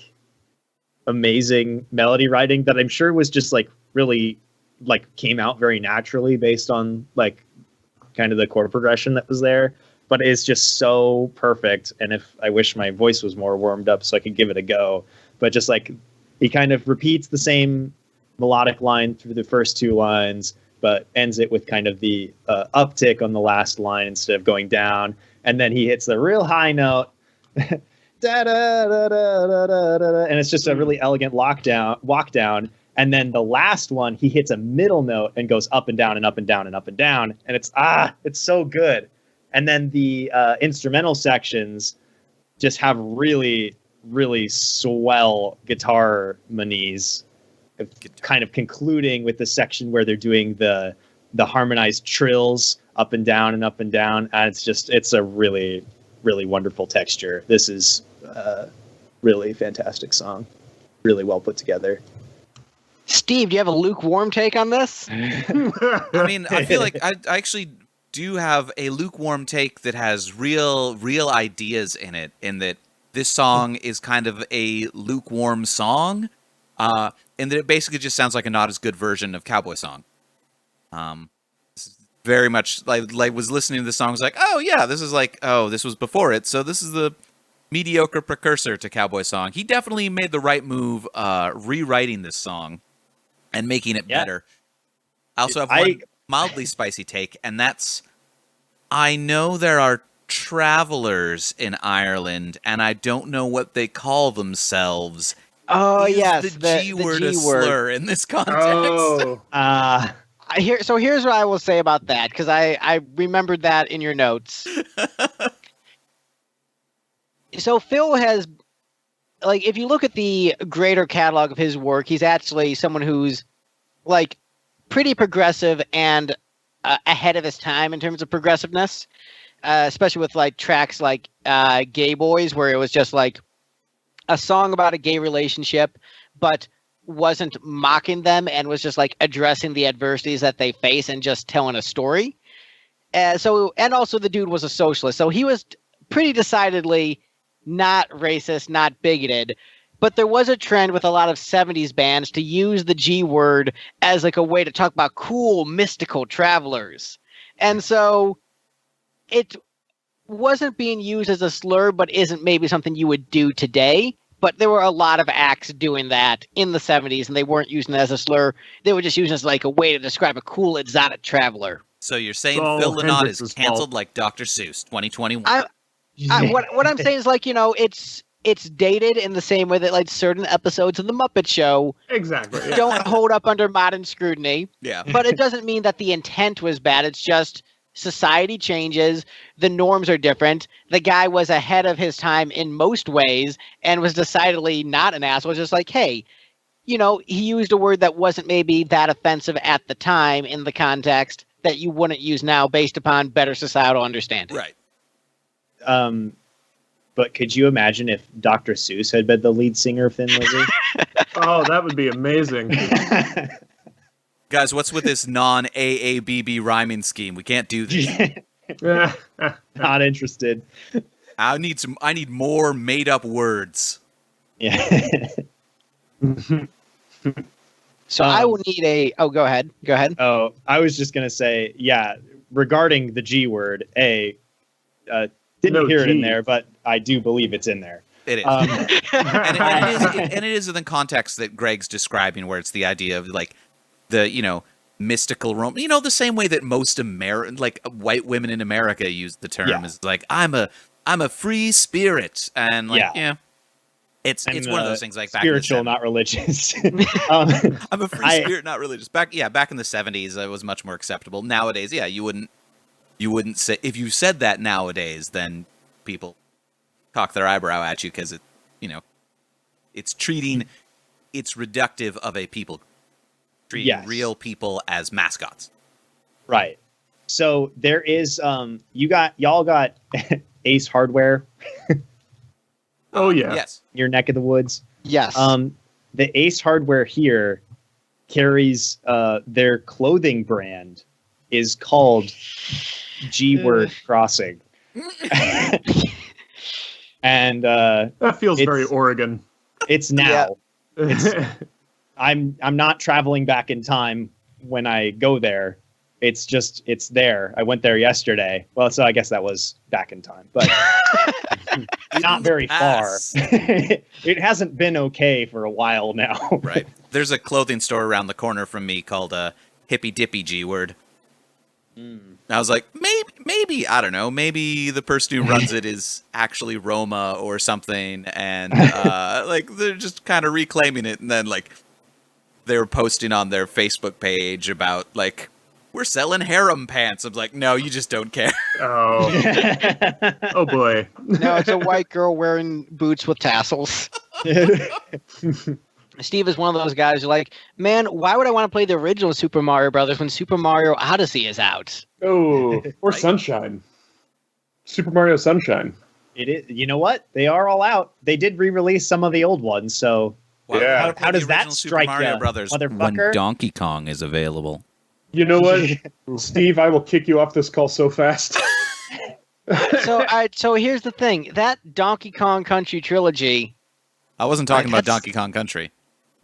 amazing melody writing that I'm sure was just like really like came out very naturally based on like kind of the chord progression that was there, but it's just so perfect. And if I wish my voice was more warmed up so I could give it a go, but just like he kind of repeats the same melodic line through the first 2 lines, but ends it with kind of the uptick on the last line instead of going down. And then he hits the real high note. Da, da, da, da, da, da, da, and it's just a really elegant walk down. And then the last one, he hits a middle note and goes up and down and up and down and up and down. And it's so good. And then the instrumental sections just have really, really swell guitar harmonies, kind of concluding with the section where they're doing the harmonized trills up and down and up and down. And it's a really, really wonderful texture. This is really fantastic song. Really well put together. Steve, do you have a lukewarm take on this? I mean, I feel like I actually do have a lukewarm take that has real ideas in it, in that this song is kind of a lukewarm song, and that it basically just sounds like a not as good version of Cowboy Song. Very much like was listening to the song, was like, oh yeah, this was before it, so this is the mediocre precursor to Cowboy Song. He definitely made the right move rewriting this song and making it better. I also have one mildly spicy take, and that's, I know there are travelers in Ireland, and I don't know what they call themselves. Oh, Is yes. the G word a slur in this context? Oh, Here's what I will say about that, because I remembered that in your notes. So Phil has, like, if you look at the greater catalog of his work, he's actually someone who's, like, pretty progressive and ahead of his time in terms of progressiveness, especially with, like, tracks like Gay Boys, where it was just, like, a song about a gay relationship, but wasn't mocking them and was just, like, addressing the adversities that they face and just telling a story. And also the dude was a socialist, so he was pretty decidedly not racist, not bigoted, but there was a trend with a lot of 70s bands to use the G word as like a way to talk about cool, mystical travelers. And so it wasn't being used as a slur, but isn't maybe something you would do today. But there were a lot of acts doing that in the 70s, and they weren't using it as a slur. They were just using it as like a way to describe a cool, exotic traveler. So you're saying It's all Phil Lynott Hendrix's is canceled fault. like Dr. Seuss 2021? What I'm saying is, like, you know, it's dated in the same way that, like, certain episodes of The Muppet Show exactly. Yeah. don't hold up under modern scrutiny. Yeah. But it doesn't mean that the intent was bad. It's just society changes, the norms are different. The guy was ahead of his time in most ways and was decidedly not an asshole. It's just like, hey, you know, he used a word that wasn't maybe that offensive at the time in the context that you wouldn't use now based upon better societal understanding. Right. But could you imagine if Dr. Seuss had been the lead singer of Thin Lizzy? Oh, that would be amazing. Guys, what's with this non-AABB rhyming scheme? We can't do this. Not interested. I need more made-up words. Yeah. So I will need a. Oh, go ahead. Go ahead. Oh, I was just gonna say, yeah. Regarding the G word, didn't hear it in G. there, but I do believe it's in there. It is. And it is in the context that Greg's describing, where it's the idea of like the, you know, mystical Rome. You know, the same way that most white women in America use the term is like, I'm a free spirit, and like it's one of those things like spiritual, not religious. I'm a free spirit, not religious. Back in the 70s, it was much more acceptable. Nowadays, you wouldn't say, if you said that nowadays, then people cock their eyebrow at you because it's reductive of a people, treating real people as mascots. Right. So there is y'all got Ace Hardware. Oh yeah. Yes. Your neck of the woods. Yes. The Ace Hardware here carries their clothing brand is called G-Word Crossing. And that feels very Oregon. It's now. Yeah. I'm not traveling back in time when I go there. It's there. I went there yesterday. Well, so I guess that was back in time, but not very far. It hasn't been okay for a while now. Right. There's a clothing store around the corner from me called Hippy Dippy G-Word. I was like, maybe, I don't know, maybe the person who runs it is actually Roma or something, and like they're just kind of reclaiming it, and then like they were posting on their Facebook page about like, we're selling harem pants. I'm like, no, you just don't care. Oh, oh boy. No, it's a white girl wearing boots with tassels. Steve is one of those guys who like, man, why would I want to play the original Super Mario Brothers when Super Mario Odyssey is out? Oh, or right? Sunshine. Super Mario Sunshine. It is. You know what? They are all out. They did re-release some of the old ones, so how does that strike you, motherfucker? When Donkey Kong is available. You know what, Steve? I will kick you off this call so fast. So here's the thing: that Donkey Kong Country trilogy. I wasn't talking about Donkey Kong Country.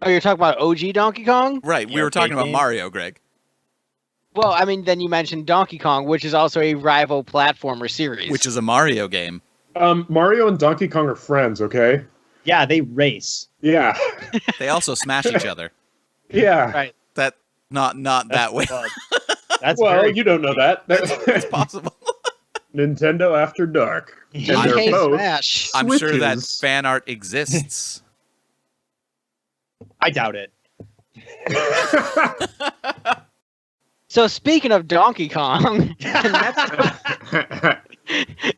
Oh, you're talking about OG Donkey Kong? Right. We were talking about Mario, Greg. Well, I mean, then you mentioned Donkey Kong, which is also a rival platformer series. Which is a Mario game. Mario and Donkey Kong are friends, okay? Yeah, they race. Yeah. They also smash each other. Yeah. Right. Not that way. That's you don't know that. That's possible. Nintendo After Dark. And they're both Smash. I'm sure that fan art exists. I doubt it. So speaking of Donkey Kong,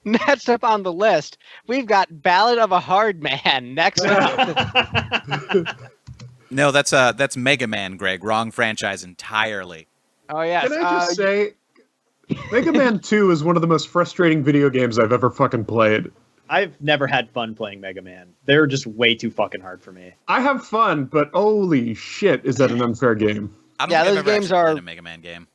next up on the list, we've got Ballad of a Hard Man next up. No, that's Mega Man, Greg. Wrong franchise entirely. Oh yes. Can I just say, Mega Man 2 is one of the most frustrating video games I've ever fucking played. I've never had fun playing Mega Man. They're just way too fucking hard for me. I have fun, but holy shit, is that an unfair game? I don't think I've ever actually played a Mega Man game.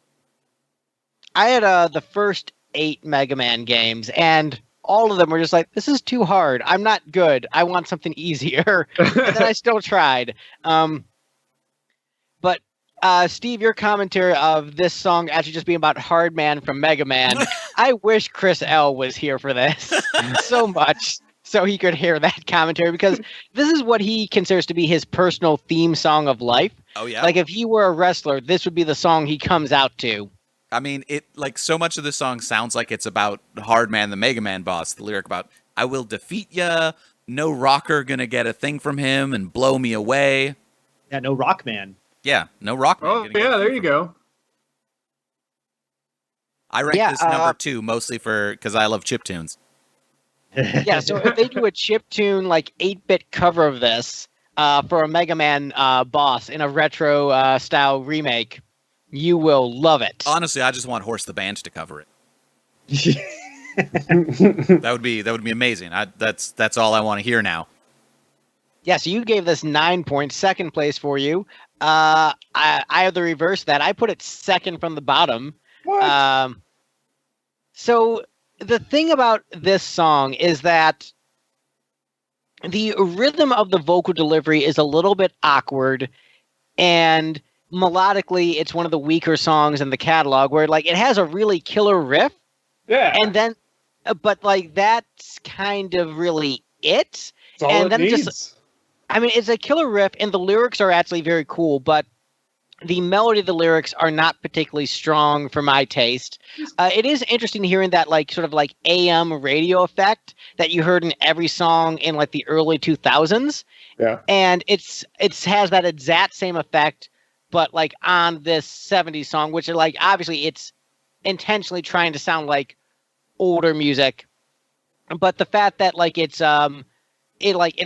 I had the first 8 Mega Man games, and all of them were just like, this is too hard. I'm not good. I want something easier. And then I still tried. But Steve, your commentary of this song actually just being about Hard Man from Mega Man, I wish Chris L. was here for this so much so he could hear that commentary, because this is what he considers to be his personal theme song of life. Oh, yeah? Like, if he were a wrestler, this would be the song he comes out to. I mean, so much of the song sounds like it's about Hard Man, the Mega Man boss. The lyric about, I will defeat ya, no rocker gonna get a thing from him and blow me away. Yeah, no Rockman. Yeah, no Rockman. Oh, yeah, there you go. I rank Yeah, this number 2 mostly because I love chiptunes. Yeah, so if they do a chiptune like 8-bit cover of this for a Mega Man boss in a retro style remake, you will love it. Honestly, I just want Horse the Band to cover it. That would be amazing. That's all I want to hear now. Yeah, so you gave this 9 points, second place for you. I have the reverse of that. I put it second from the bottom. What? So the thing about this song is that the rhythm of the vocal delivery is a little bit awkward, and melodically it's one of the weaker songs in the catalog, where like it has a really killer riff, Yeah. and then but like that's kind of really it. That's all and it then it needs. just I mean, it's a killer riff, and the lyrics are actually very cool, but the melody of the lyrics are not particularly strong for my taste. It is interesting hearing that like sort of like AM radio effect that you heard in every song in like the early 2000s, Yeah. and it's has that exact same effect, but like on this 70s song, which are like obviously it's intentionally trying to sound like older music, but the fact that like it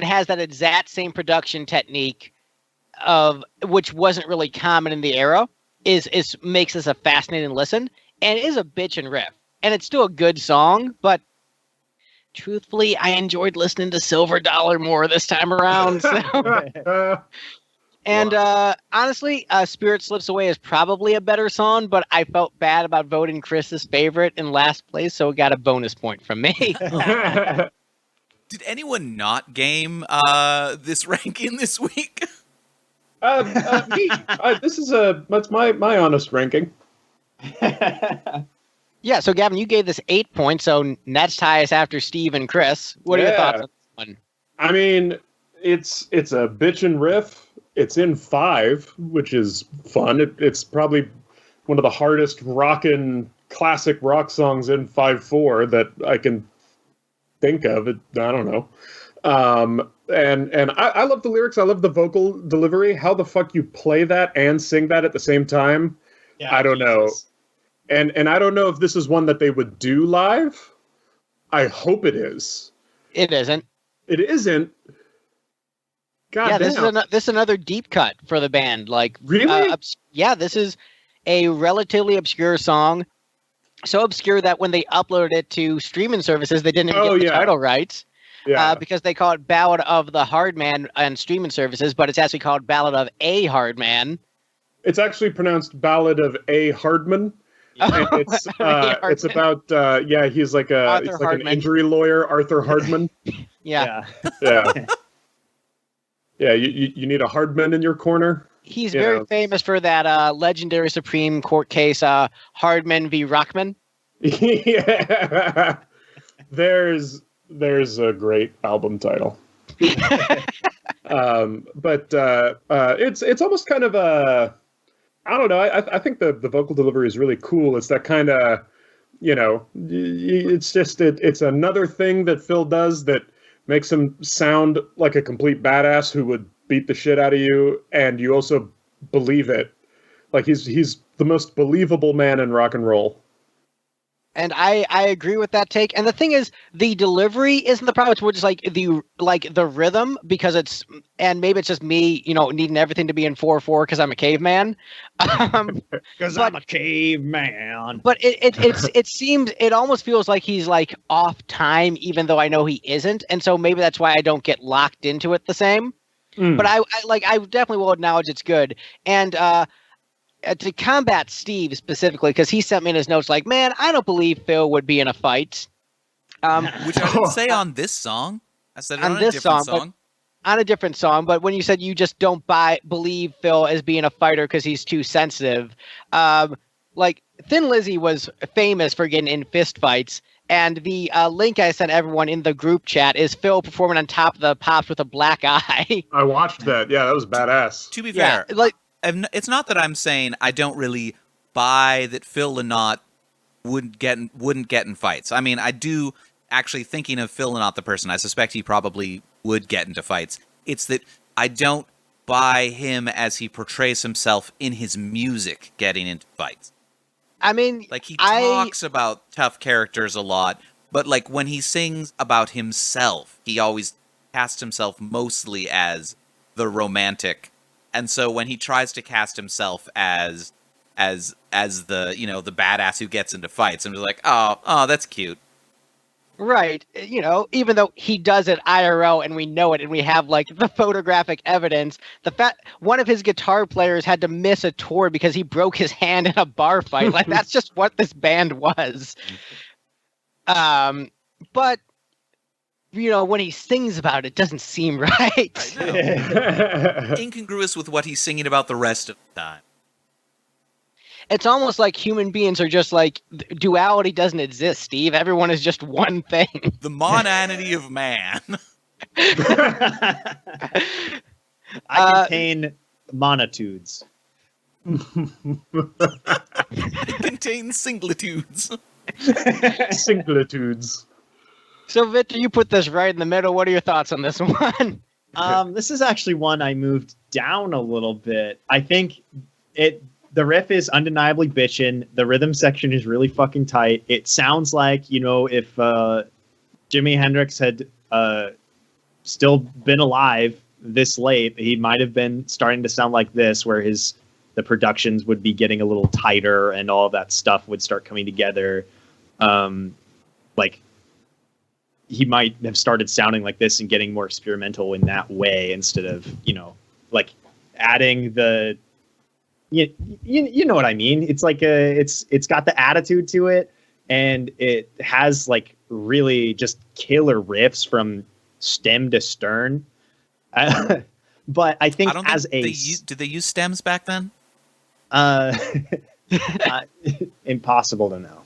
has that exact same production technique of which wasn't really common in the era is makes this a fascinating listen, and it is a bitchin' riff, and it's still a good song, but truthfully I enjoyed listening to Silver Dollar more this time around. So. And honestly, Spirit Slips Away is probably a better song, but I felt bad about voting Chris's favorite in last place, so it got a bonus point from me. Did anyone not game this ranking this week? Me. This is that's my honest ranking. Yeah, so Gavin, you gave this 8 points, so next highest after Steve and Chris. What are your thoughts on this one? I mean, it's a bitchin' riff. It's in 5, which is fun. It's probably one of the hardest rockin' classic rock songs in 5/4 that I can think of. I don't know. And I love the lyrics. I love the vocal delivery. How the fuck you play that and sing that at the same time? Yeah, I don't know. And I don't know if this is one that they would do live. I hope it is. It isn't. It isn't. God Yeah, damn. this is another deep cut for the band. Like, Really? Yeah, this is a relatively obscure song. So obscure that when they uploaded it to streaming services, they didn't even get the title rights. Yeah. Because they call it Ballad of the Hard Man on streaming services, but it's actually called Ballad of a Hard Man. It's actually pronounced Ballad of A. Hardman. And it's about he's like an injury lawyer, Arthur Hardman. Yeah. Yeah, you need a Hardman in your corner. He's very famous for that legendary Supreme Court case, Hardman v. Rockman. Yeah. There's a great album title. But it's almost kind of a, I don't know. I think the vocal delivery is really cool. It's that kind of, it's just it's another thing that Phil does that makes him sound like a complete badass who would beat the shit out of you, and you also believe it. Like he's the most believable man in rock and roll. And I agree with that take. And the thing is, the delivery isn't the problem. It's more just like the rhythm, because and maybe it's just me, needing everything to be in 4/4 because I'm a caveman. Because I'm a caveman. But it almost feels like he's like off time, even though I know he isn't. And so maybe that's why I don't get locked into it the same. But I definitely will acknowledge it's good. And to combat Steve specifically, because he sent me in his notes like, man, I don't believe Phil would be in a fight. Which I didn't say on this song. I said it on a different song. On a different song, but when you said you just don't believe Phil as being a fighter because he's too sensitive, like Thin Lizzy was famous for getting in fist fights, and the link I sent everyone in the group chat is Phil performing on top of the pops with a black eye. I watched that. Yeah, that was badass. To be fair, it's not that I'm saying I don't really buy that Phil Lynott wouldn't get in fights. I mean, I do actually, thinking of Phil Lynott the person, I suspect he probably would get into fights. It's that I don't buy him as he portrays himself in his music getting into fights. I mean, Like, he talks about tough characters a lot, but like when he sings about himself, he always casts himself mostly as the romantic. And so when he tries to cast himself as the, you know, the badass who gets into fights, I'm just like, oh, that's cute. right, you know, even though he does it IRL and we know it and we have like the photographic evidence, the fact one of his guitar players had to miss a tour because he broke his hand in a bar fight. Like, that's just what this band was. But you know, when he sings about it, doesn't seem right. I know. Incongruous with what he's singing about the rest of the time. It's almost like human beings are just like, duality doesn't exist, Steve. Everyone is just one thing. The monanity of man. I contain monitudes. It contains singlitudes. Singletoods. So, Victor, you put this right in the middle. What are your thoughts on this one? This is actually one I moved down a little bit. I think the riff is undeniably bitchin'. The rhythm section is really fucking tight. It sounds like, you know, if Jimi Hendrix had still been alive this late, he might have been starting to sound like this, where the productions would be getting a little tighter and all of that stuff would start coming together. Like, he might have started sounding like this and getting more experimental in that way, instead of, you know, like adding the, you know what I mean? It's like it's got the attitude to it, and it has like really just killer riffs from stem to stern. But I think did they use stems back then? Impossible to know.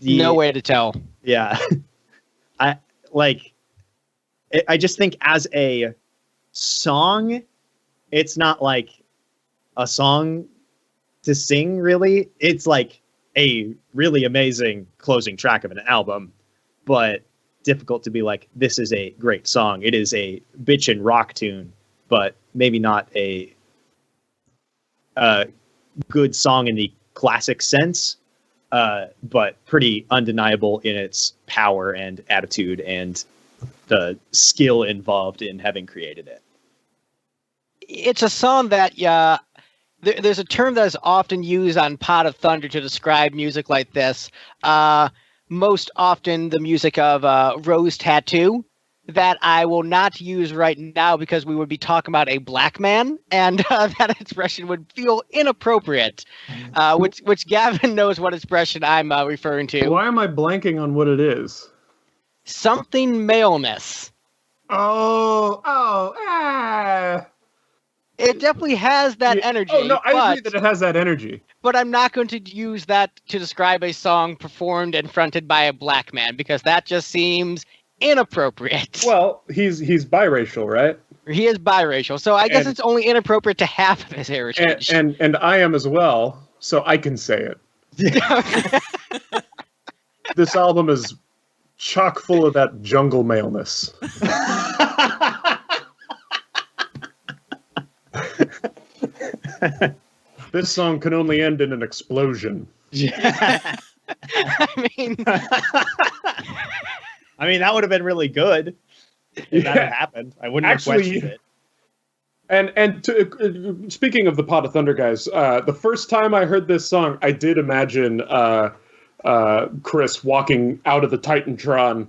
No way to tell. Yeah. I just think as a song, it's not like a song to sing, really. It's like a really amazing closing track of an album, but difficult to be like, this is a great song. It is a bitchin' rock tune, but maybe not a good song in the classic sense, but pretty undeniable in its power and attitude and the skill involved in having created it. It's a song that there's a term that is often used on Pot of Thunder to describe music like this. Most often the music of Rose Tattoo, that I will not use right now because we would be talking about a black man, and that expression would feel inappropriate. Which Gavin knows what expression I'm referring to. Why am I blanking on what it is? Something maleness. It definitely has that energy. Oh, no, I agree that it has that energy. But I'm not going to use that to describe a song performed and fronted by a black man, because that just seems inappropriate. Well, he's biracial, right? He is biracial, so I guess it's only inappropriate to half of his heritage. And I am as well, so I can say it. This album is chock full of that jungle maleness. This song can only end in an explosion. I mean, that would have been really good if that had happened. I wouldn't have questioned it. And speaking of the Pot of Thunder guys, the first time I heard this song, I did imagine Chris walking out of the Titantron,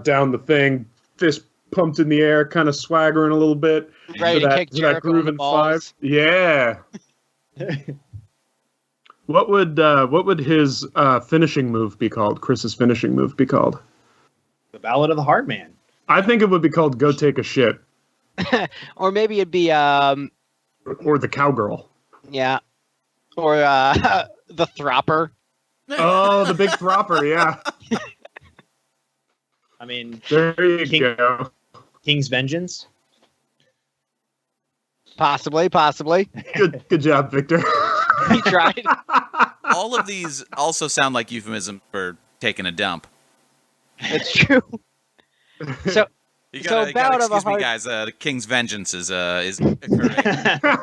down the thing, fist pumped in the air, kind of swaggering a little bit. Ready to kick Jericho groove in the balls. 5. Yeah. What would his finishing move be called? Chris's finishing move be called? The Ballad of the Hard Man. I think it would be called "Go Take a Shit," or maybe it'd be or the Cowgirl. Yeah, or the Thropper. Oh, the big Thropper, yeah. I mean, there you go. King's Vengeance. Possibly. Good job, Victor. He tried. All of these also sound like euphemisms for taking a dump. It's true. So, you gotta excuse me, guys. The King's Vengeance is occurring.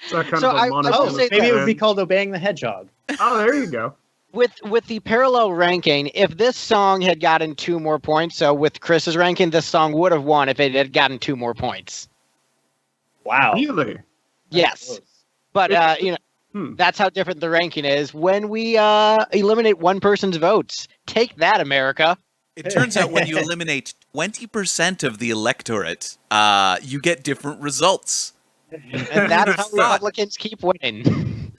It's that kind So of a I will monotonous say Maybe it would be band. called Obeying the Hedgehog. Oh, there you go. with the parallel ranking, if this song had gotten 2 more points, so with Chris's ranking, this song would have won if it had gotten 2 more points. Wow. Really? Yes. But that's how different the ranking is when we eliminate one person's votes. Take that, America. It turns out when you eliminate 20% of the electorate, you get different results. And that's how Republicans keep winning.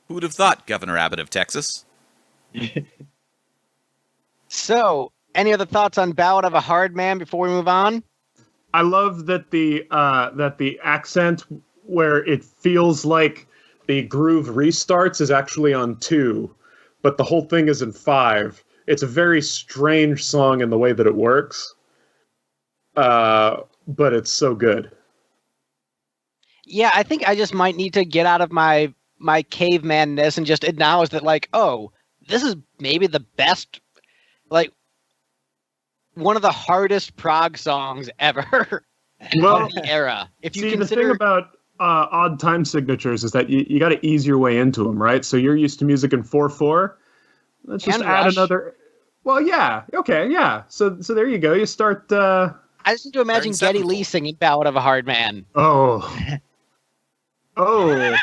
Who'd have thought, Governor Abbott of Texas? So, any other thoughts on Ballad of a Hard Man before we move on? I love that the accent where it feels like the groove restarts is actually on 2, but the whole thing is in 5. It's a very strange song in the way that it works, but it's so good. Yeah, I think I just might need to get out of my cavemanness and just acknowledge that, like, oh, this is maybe the best, like, one of the hardest prog songs ever Well, of the era. If you see, consider the thing about odd time signatures is that you got to ease your way into them, right? So you're used to music in 4/4. Let's just And add Rush. another. Well, yeah, okay, yeah. So there you go. You start. I just need to imagine Starting Geddy Lee sevenfold. singing Ballad of a Hard Man. Oh. Oh.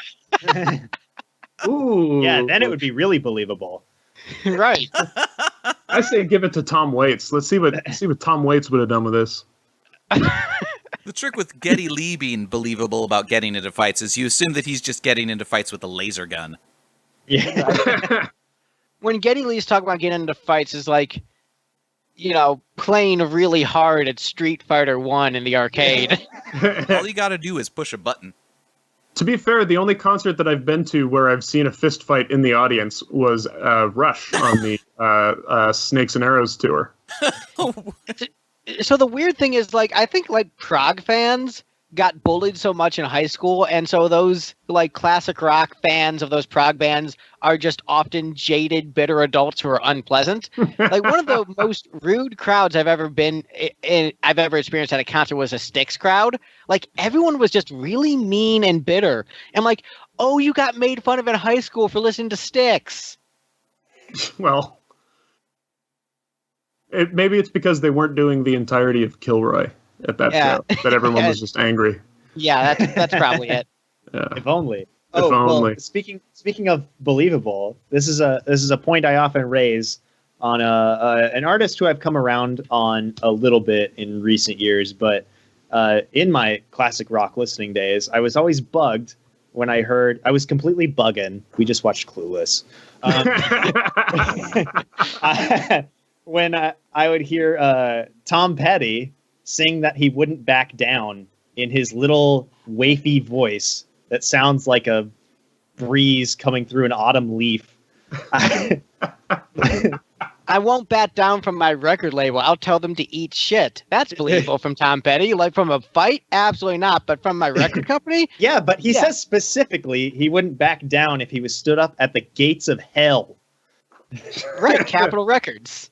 Ooh. Yeah, then it would be really believable. Right. I say give it to Tom Waits. Let's see what Tom Waits would have done with this. The trick with Geddy Lee being believable about getting into fights is you assume that he's just getting into fights with a laser gun. Yeah. When Geddy Lee's talking about getting into fights is like, playing really hard at Street Fighter 1 in the arcade. All you gotta do is push a button. To be fair, the only concert that I've been to where I've seen a fist fight in the audience was Rush on the Snakes and Arrows tour. So the weird thing is, like, I think, like, prog fans got bullied so much in high school, and so those, like, classic rock fans of those prog bands are just often jaded, bitter adults who are unpleasant. Like, one of the most rude crowds I've ever experienced at a concert was a Styx crowd. Like, everyone was just really mean and bitter. And like, oh, you got made fun of in high school for listening to Styx. Well, maybe it's because they weren't doing the entirety of Kilroy at that show, that everyone was just angry. Yeah, that's probably it. Yeah. If only. If only. Well, speaking of believable, this is a point I often raise on an artist who I've come around on a little bit in recent years, but in my classic rock listening days, I was always bugged when I was completely bugging. We just watched Clueless. When I would hear Tom Petty sing that he wouldn't back down in his little wafy voice that sounds like a breeze coming through an autumn leaf. I won't bat down from my record label. I'll tell them to eat shit. That's believable from Tom Petty. Like, from a fight? Absolutely not. But from my record company? Yeah, but he says specifically he wouldn't back down if he was stood up at the gates of hell. Right, Capitol Records.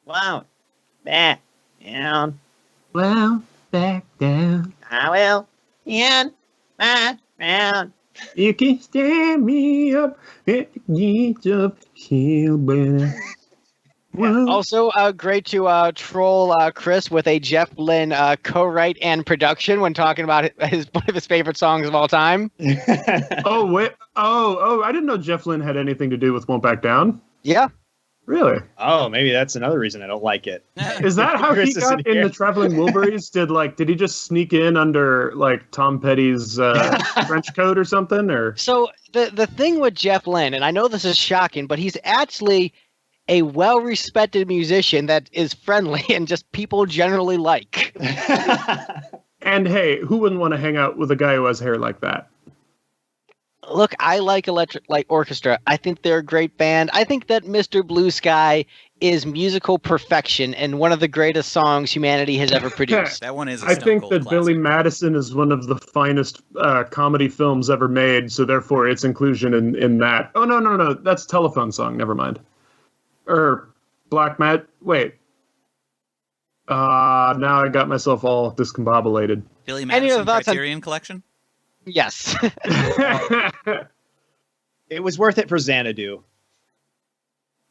Wow. Back down. Well, back down. I will. In my round. You can stand me up at the gates of hell, but Also, great to troll Chris with a Jeff Lynne co-write and production when talking about one of his favorite songs of all time. Oh, wait. Oh, I didn't know Jeff Lynne had anything to do with Won't Back Down. Yeah. Really? Oh, maybe that's another reason I don't like it. Is that how Chris he got isn't in here. the Traveling Wilburys? Did he just sneak in under like Tom Petty's French coat or something? Or So the thing with Jeff Lynne, and I know this is shocking, but he's actually a well-respected musician that is friendly and just people generally like. and hey, who wouldn't want to hang out with a guy who has hair like that? Look, I like Electric Light Orchestra. I think they're a great band. I think that Mr. Blue Sky is musical perfection and one of the greatest songs humanity has ever produced. That one is a I Stone think Cold that classic. Billy Madison is one of the finest comedy films ever made, so therefore its inclusion in that. Oh, no. That's Telephone Song. Never mind. Black Matt. Wait. Now I got myself all discombobulated. Billy Any other Madison thoughts on- Criterion Collection? Yes. It was worth it for Xanadu.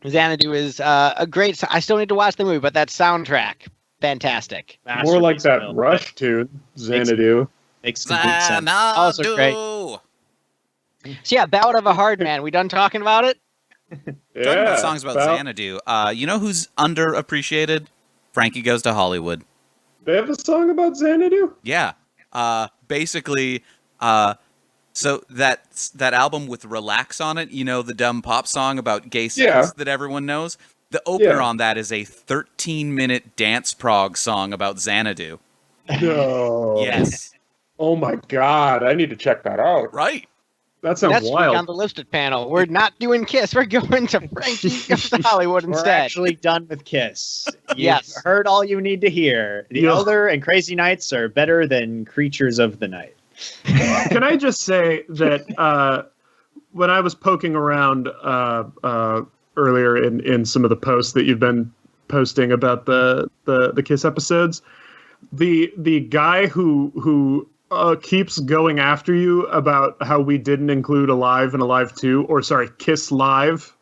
Xanadu is a great. I still need to watch the movie, but that soundtrack, fantastic. More like Masterpiece, that Will. Rush tune, Xanadu. Makes complete sense. Also great. Xanadu. So yeah, Ballad of a Hard Man. We done talking about it? Talking about songs about Xanadu. You know who's underappreciated? Frankie Goes to Hollywood. They have a song about Xanadu? Yeah. Basically, so that album with Relax on it, you know, the dumb pop song about gay sex that everyone knows? The opener on that is a 13-minute dance prog song about Xanadu. No. Yes. Oh my god, I need to check that out. Right. That sounds Next week wild. on the Lifted panel, we're not doing Kiss. We're going to Frankie Goes to Hollywood We're instead. actually done with Kiss. You've Yes. heard all you need to hear. The Yeah. Elder and Crazy Nights are better than Creatures of the Night. Can I just say that when I was poking around earlier in some of the posts that you've been posting about the Kiss episodes, the guy who keeps going after you about how we didn't include Alive and Alive 2, or sorry, Kiss Live.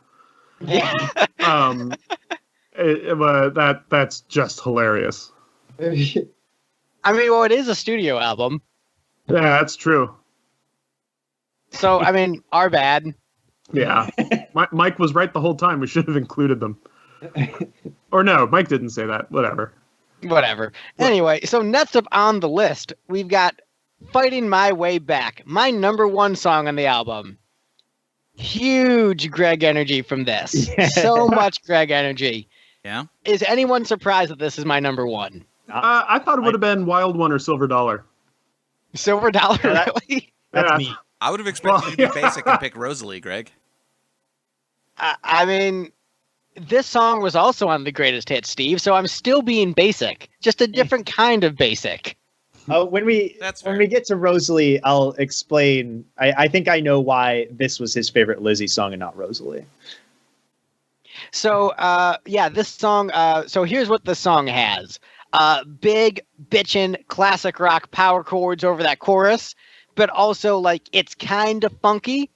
That's just hilarious. I mean, well, it is a studio album. Yeah, that's true. So, I mean, our bad. Yeah. Mike was right the whole time. We should have included them. Or no, Mike didn't say that. Whatever. Whatever. Anyway, so next up on the list, we've got Fighting My Way Back, my number one song on the album. Huge Greg energy from this. So much Greg energy. Yeah. Is anyone surprised that this is my number one? I thought it would have been Wild One or Silver Dollar. Silver Dollar, really? That's Yeah. me. I would have expected you to be basic and pick Rosalie, Greg. I mean, this song was also on the greatest hits, Steve, so I'm still being basic. Just a different kind of basic. When we get to Rosalie, I'll explain. I think I know why this was his favorite Lizzy song and not Rosalie. So, yeah, this song, so here's what the song has. Big, bitchin', classic rock power chords over that chorus, but also, like, it's kind of funky.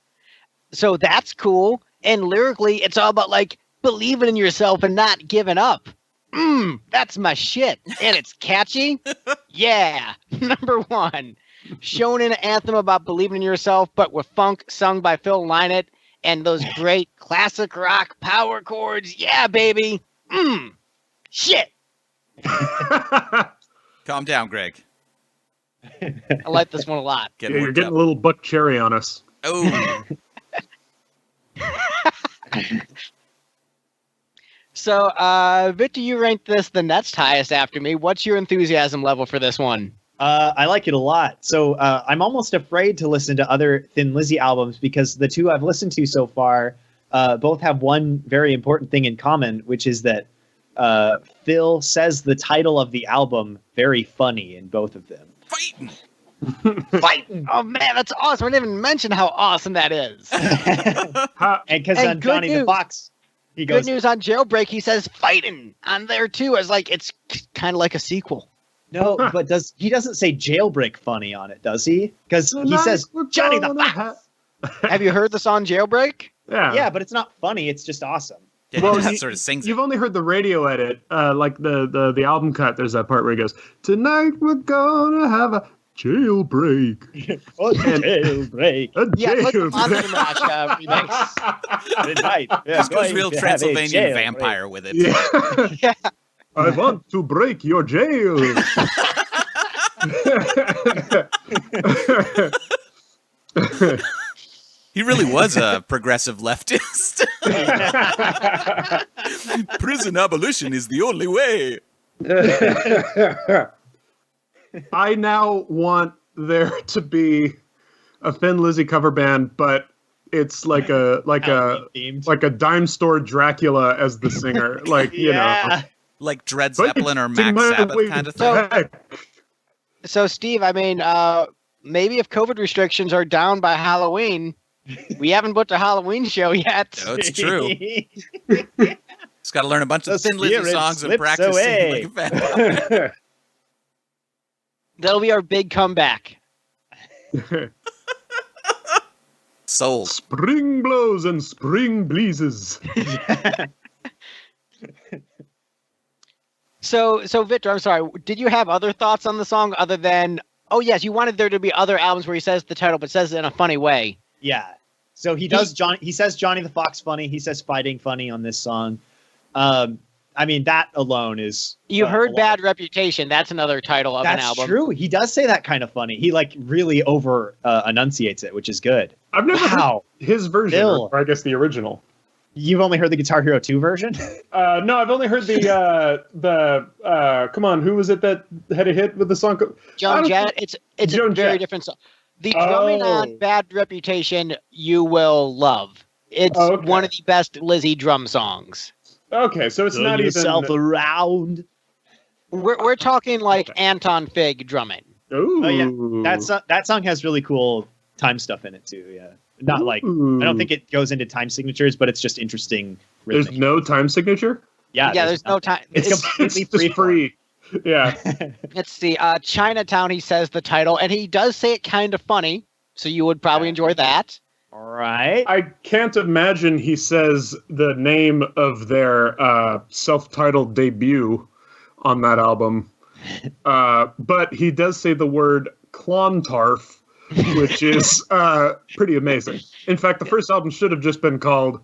So that's cool. And lyrically, it's all about, like, believing in yourself and not giving up. That's my shit. And it's catchy. Yeah. Number one. Shonen anthem about believing in yourself, but with funk sung by Phil Lynott and those great classic rock power chords. Yeah, baby. Shit. Calm down, Greg. I like this one a lot. Getting You're worked getting up. a little Buck Cherry on us. Oh. So, Victor, you ranked this the next highest after me. What's your enthusiasm level for this one? I like it a lot. So I'm almost afraid to listen to other Thin Lizzy albums because the two I've listened to so far both have one very important thing in common, which is that Phil says the title of the album very funny in both of them. Fighting. Fighting! Oh, man, that's awesome. I didn't even mention how awesome that is. Ha- And because And on good Johnny the news. Fox, he Good goes, news on Jailbreak, he says fighting on there too. It's like, it's kind of like a sequel. no, but he doesn't say jailbreak funny on it, does he? Because he says Johnny the Fox. Have you heard the song Jailbreak? Yeah, but it's not funny. It's just awesome. Yeah, Well, that you- sort of sings You've it. only heard the radio edit, like the album cut. There's that part where he goes, "Tonight we're gonna have a jailbreak." Oh, jailbreak. A Yeah, it's like the jailbreak. Monster Mash remix. Tonight, Just goes going real to have a Transylvanian jailbreak. vampire with it. Yeah. Yeah. I want to break your jail. He really was a progressive leftist. Prison abolition is the only way. I now want there to be a Thin Lizzy cover band, but it's like a Halloween themed. dime store Dracula as the singer, like you know. Like Dred But Zeppelin or it's Max my Sabbath way kind of thing. back. So, Steve, I mean, maybe if COVID restrictions are down by Halloween, we haven't booked a Halloween show yet. No, it's true. It's got to learn a bunch of The Thin Lizzy spirit songs and slips practice away. singing like a vampire. That'll be our big comeback. Sold. Spring blows and spring bleezes. So Victor, I'm sorry. Did you have other thoughts on the song other than? Oh yes, you wanted there to be other albums where he says the title, but says it in a funny way. Yeah. So he does Johnny. He says Johnny the Fox funny. He says fighting funny on this song. I mean, that alone is. You heard a lot. Bad Reputation. That's another title of an album. That's true. He does say that kind of funny. He like really over enunciates it, which is good. I've never heard his version, Bill. or I guess the original. You've only heard the Guitar Hero 2 version? No, I've only heard the come on, who was it that had a hit with the song? Joan Jett. It's Joan a very Jett. different song. The drumming on Bad Reputation you will love. It's one of the best Lizzy drum songs. Okay, so it's not yourself even around. We're talking like Anton Fig drumming. Ooh. Oh yeah, that song has really cool time stuff in it too. Yeah, not like I don't think it goes into time signatures, but it's just interesting. There's no time signature. Yeah, there's no time. It's completely just free. Yeah. Let's see. Chinatown. He says the title, and he does say it kind of funny, so you would probably enjoy that. All right. I can't imagine he says the name of their self-titled debut on that album. But he does say the word Clontarf, which is pretty amazing. In fact, the first album should have just been called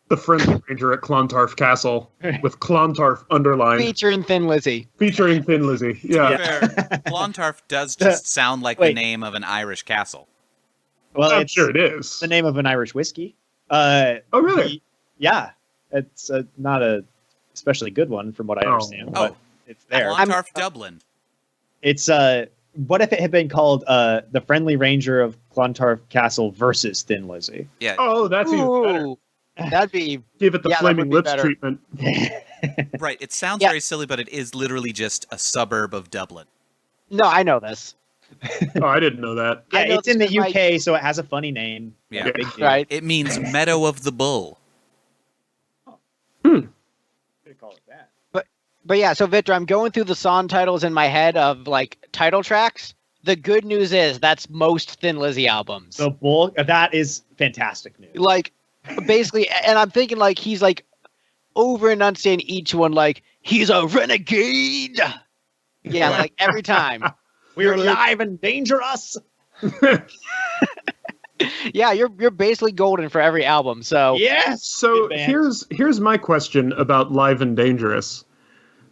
The Friendly Ranger at Clontarf Castle, with Clontarf underlined. Featuring Thin Lizzy. Featuring Thin Lizzy, yeah. Clontarf does just sound like the name of an Irish castle. Well, I'm sure it is. The name of an Irish whiskey. Oh, really? Yeah. It's not a especially good one from what I understand, but it's there. Clontarf Dublin. It's what if it had been called The Friendly Ranger of Clontarf Castle versus Thin Lizzy? Yeah. Oh, that's even better. That'd be Give it the flaming lips better. treatment. Right. It sounds very silly, but it is literally just a suburb of Dublin. No, I know this. Oh, I didn't know that. Yeah, I know it's in the this 'cause UK, so it has a funny name. Yeah. Big deal. Right. It means Meadow of the Bull. Could call it that. But yeah, so Victor, I'm going through the song titles in my head of like title tracks. The good news is that's most Thin Lizzy albums. The bull. That is fantastic news. Like, basically, and I'm thinking like he's like over enunciating each one like he's a renegade. Yeah, like every time. We're live and dangerous. Yeah, you're basically golden for every album. So Yes. So here's my question about Live and Dangerous.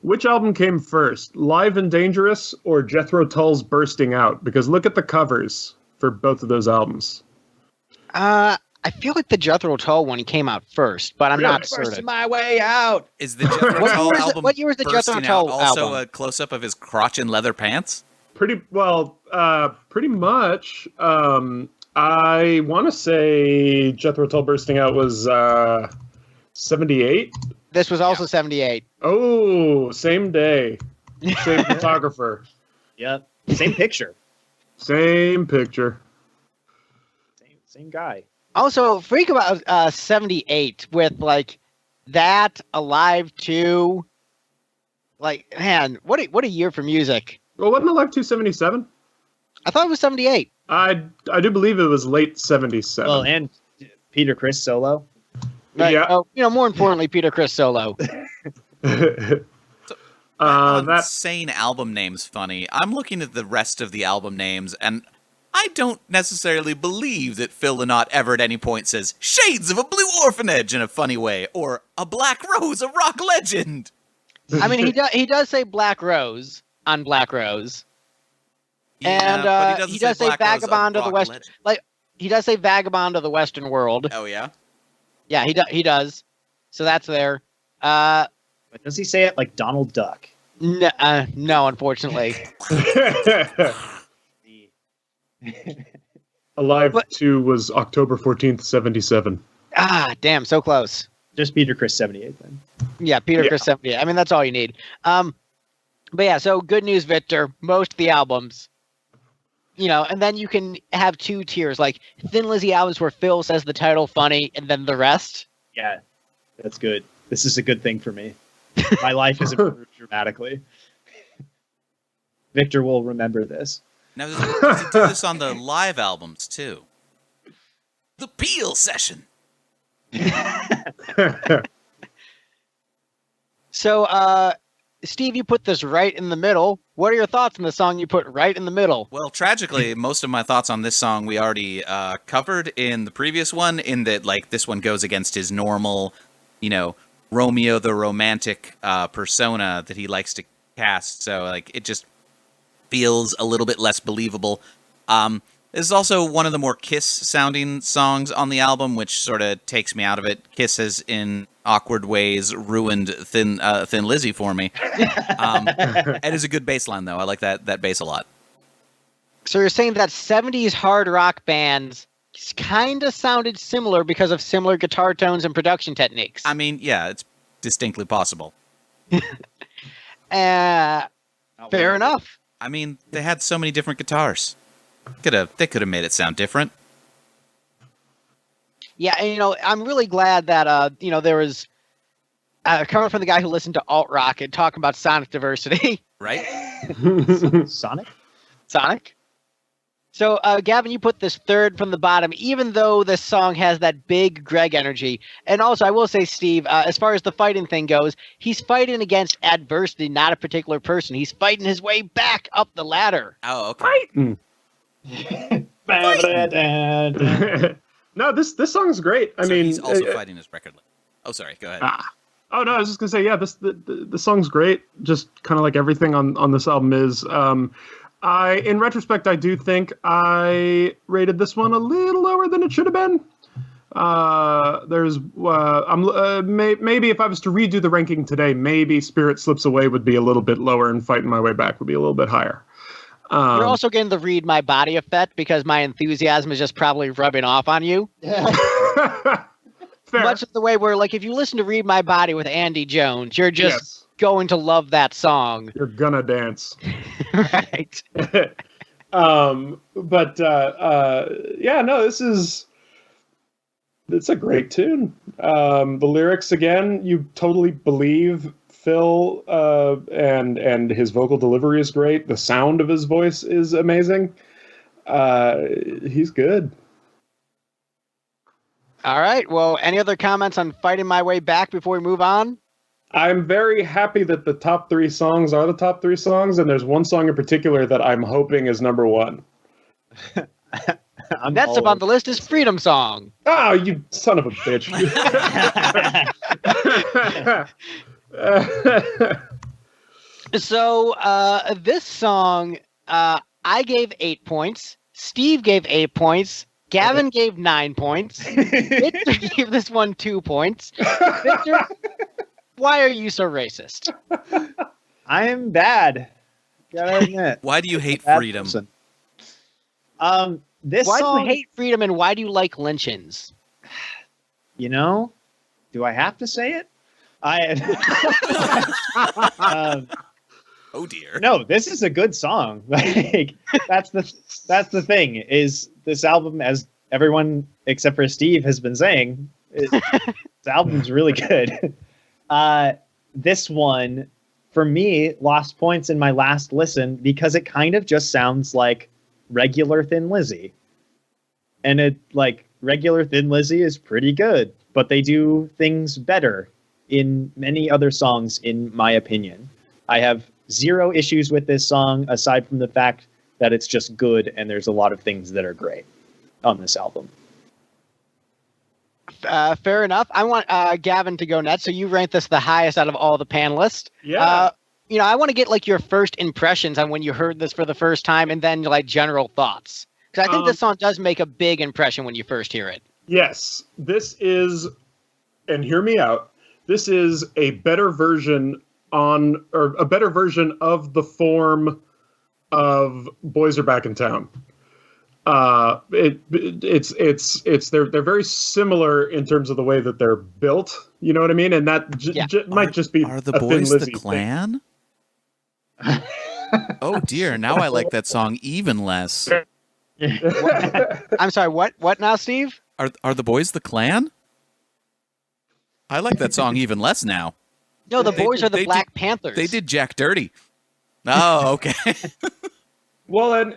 Which album came first, Live and Dangerous or Jethro Tull's Bursting Out? Because look at the covers for both of those albums. I feel like the Jethro Tull one came out first, but I'm not Bursting certain. my way out. Is the Jethro Tull album what year was the Jethro Bursting Tull Out also album? a close-up of his crotch and leather pants? Pretty much. I want to say Jethro Tull Bursting Out was 78. This was also 78. Oh, same day. Same photographer. Yep. Same picture. Same picture. Same guy. Also, freak about 78 with like that, Alive 2. Like, man, what a year for music. Well, wasn't Alive 277? I thought it was 78. I do believe it was late 77. Well, and Peter Criss solo. Right? Yeah. Oh, more importantly, Peter Criss solo. That that insane album name's funny. I'm looking at the rest of the album names, and I don't necessarily believe that Phil Lynott ever at any point says "Shades of a Blue Orphanage" in a funny way, or "A Black Rose, a Rock Legend." I mean, he does say Black Rose on Black Rose. Yeah, And but doesn't he does say Black Rose, a Vagabond of the Rock West. Legend. Like he does say Vagabond of the Western World. Oh yeah. Yeah, he does. So that's there. But does he say it like Donald Duck? No, unfortunately. Alive 2 was October 14th, 77. Damn, so close. Just Peter Criss 78 then. Yeah, Peter Criss 78. I mean, that's all you need. But yeah, so good news, Victor. Most of the albums, and then you can have two tiers, like Thin Lizzy albums where Phil says the title funny, and then the rest. Yeah, that's good. This is a good thing for me. My life has improved dramatically. Victor will remember this. Now, does he do this on the live albums, too? The Peel Session. So, Steve, you put this right in the middle. What are your thoughts on the song you put right in the middle? Well, tragically, most of my thoughts on this song we already covered in the previous one, in that, like, this one goes against his normal, Romeo the romantic persona that he likes to cast. So, like, it just feels a little bit less believable. This is also one of the more Kiss-sounding songs on the album, which sort of takes me out of it. Kiss has, in awkward ways, ruined Thin Lizzy for me. It is a good bass line, though. I like that bass a lot. So you're saying that 70s hard rock bands kind of sounded similar because of similar guitar tones and production techniques? I mean, yeah, it's distinctly possible. Fair enough. I mean, they had so many different guitars. They could have made it sound different. Yeah, and I'm really glad that there was coming from the guy who listened to alt rock and talking about sonic diversity. Right? Sonic? Sonic. So, Gavin, you put this third from the bottom, even though this song has that big Greg energy. And also, I will say, Steve, as far as the fighting thing goes, he's fighting against adversity, not a particular person. He's fighting his way back up the ladder. Oh, okay. Fighting. No, this song's great. I mean, he's also fighting his record label. Oh, sorry. Go ahead. Oh no, I was just gonna say, yeah, the song's great. Just kind of like everything on this album is. In retrospect, I do think I rated this one a little lower than it should have been. Maybe if I was to redo the ranking today, maybe Spirit Slips Away would be a little bit lower, and Fighting My Way Back would be a little bit higher. You're also getting the read my body effect because my enthusiasm is just probably rubbing off on you. Fair. Much of the way where, like, if you listen to Read My Body with Andy Jones, you're just going to love that song. You're gonna dance. Right. It's a great tune. The lyrics, again, you totally believe Phil, and his vocal delivery is great. The sound of his voice is amazing. He's good. All right. Well, any other comments on Fighting My Way Back before we move on? I'm very happy that the top three songs are the top three songs, and there's one song in particular that I'm hoping is number one. Next up on the list is Freedom Song. Oh, you son of a bitch. So this song, I gave 8 points. Steve gave 8 points. Gavin gave 9 points. Victor gave this one 2 points. Victor, why are you so racist? I am bad. Gotta admit. Why do you hate Bad freedom? person. Why song, do you hate freedom and why do you like lynchings? Do I have to say it? Oh dear. No, this is a good song. Like that's the thing is this album, as everyone except for Steve has been saying, this album's really good. This one, for me, lost points in my last listen because it kind of just sounds like regular Thin Lizzy. And regular Thin Lizzy is pretty good, but they do things better in many other songs, in my opinion. I have 0 issues with this song, aside from the fact that it's just good and there's a lot of things that are great on this album. Fair enough. I want Gavin to go next. So you rank this the highest out of all the panelists. Yeah. I want to get your first impressions on when you heard this for the first time, and then general thoughts. Because I think this song does make a big impression when you first hear it. Yes, this is, and hear me out, this is a better version of the form of Boys Are Back in Town. They're very similar in terms of the way that they're built. You know what I mean? And that might just be Are the a Boys Thin the Lizzy Clan? Oh dear! Now I like that song even less. I'm sorry. What now, Steve? Are the Boys the Clan? I like that song even less now. No, the boys are the Black Panthers. They did Jack dirty. Oh, okay. Well, and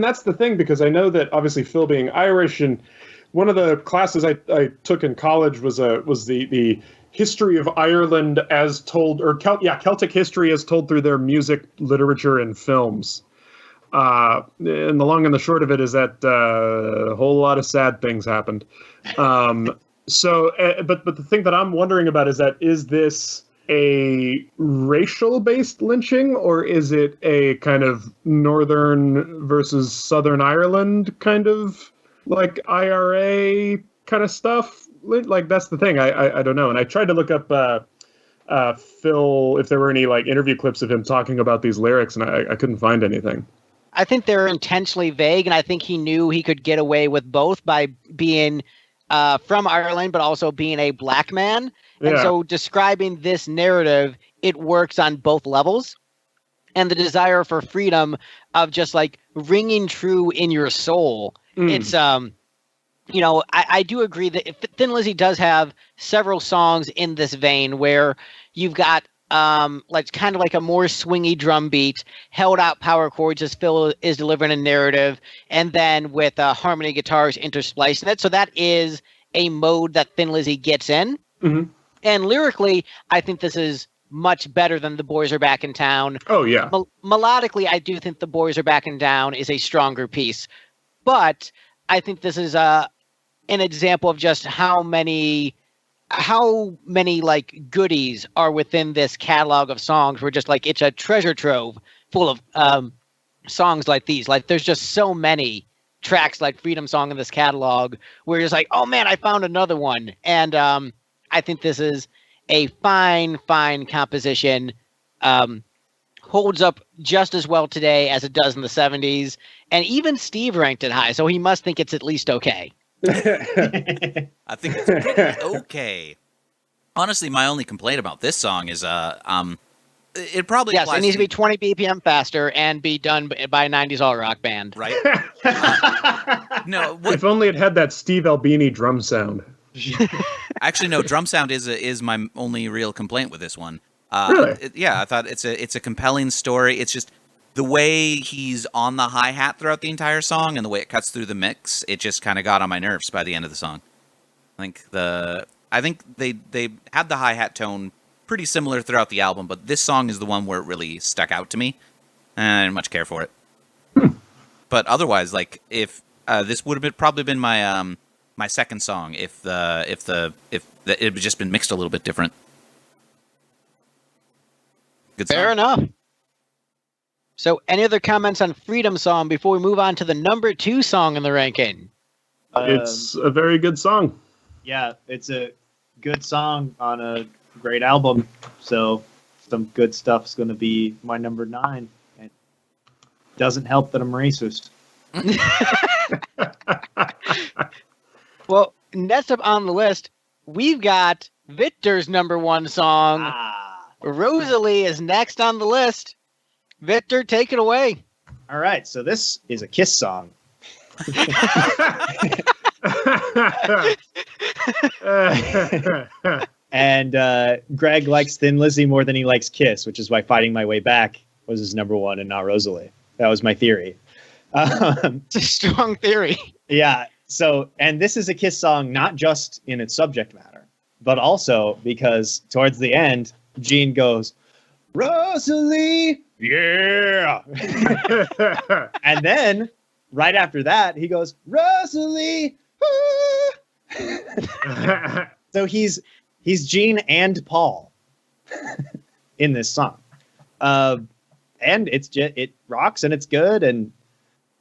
that's the thing, because I know that obviously Phil being Irish, and one of the classes I took in college was the history of Ireland as told, or Celtic history as told through their music, literature, and films. And the long and the short of it is that a whole lot of sad things happened. But the thing that I'm wondering about is this a racial-based lynching, or is it a kind of Northern versus Southern Ireland kind of like IRA kind of stuff? Like, that's the thing. I don't know. And I tried to look up Phil, if there were any like interview clips of him talking about these lyrics, and I couldn't find anything. I think they're intentionally vague, and I think he knew he could get away with both by being from Ireland, but also being a black man. And so describing this narrative, it works on both levels. And the desire for freedom of just like ringing true in your soul. It's, I do agree that Thin Lizzy does have several songs in this vein where you've got like kind of like a more swingy drum beat, held out power chords as Phil is delivering a narrative, and then with harmony guitars interspliced in it. So that is a mode that Thin Lizzy gets in. Mm-hmm. And lyrically, I think this is much better than The Boys Are Back in Town. Oh, yeah. Melodically, I do think The Boys Are Back in Town is a stronger piece. But I think this is an example of just how many like goodies are within this catalog of songs. Where just like it's a treasure trove full of songs like these. Like there's just so many tracks like Freedom Song in this catalog where you're just like, oh man, I found another one. And I think this is a fine composition. Holds up just as well today as it does in the 70s. And even Steve ranked it high, so he must think it's at least okay. I think it's pretty okay. Honestly, my only complaint about this song is it probably it needs to be 20 BPM faster and be done by a 90s all rock band. Right? If only it had that Steve Albini drum sound. Actually, no. Drum sound is my only real complaint with this one. Really? I thought it's a compelling story. It's just the way he's on the hi-hat throughout the entire song and the way it cuts through the mix. It just kind of got on my nerves by the end of the song. I think they had the hi-hat tone pretty similar throughout the album, but this song is the one where it really stuck out to me, and I didn't much care for it. But otherwise, like if this would have probably been my my second song if it had just been mixed a little bit different. Good song. Fair enough. So, any other comments on Freedom Song before we move on to the number 2 song in the ranking? It's a very good song. Yeah, it's a good song on a great album. So, some good stuff's going to be my number 9. It doesn't help that I'm racist. Well, next up on the list, we've got Victor's number 1 song. Rosalie is next on the list. Victor, take it away. All right, so this is a Kiss song. And Greg likes Thin Lizzy more than he likes Kiss, which is why Fighting My Way Back was his number 1 and not Rosalie. That was my theory. It's a strong theory. Yeah, so, and this is a Kiss song not just in its subject matter, but also because towards the end, Gene goes, Rosalie, yeah. And then right after that, he goes, Rosalie. So he's Gene and Paul in this song. And it rocks and it's good and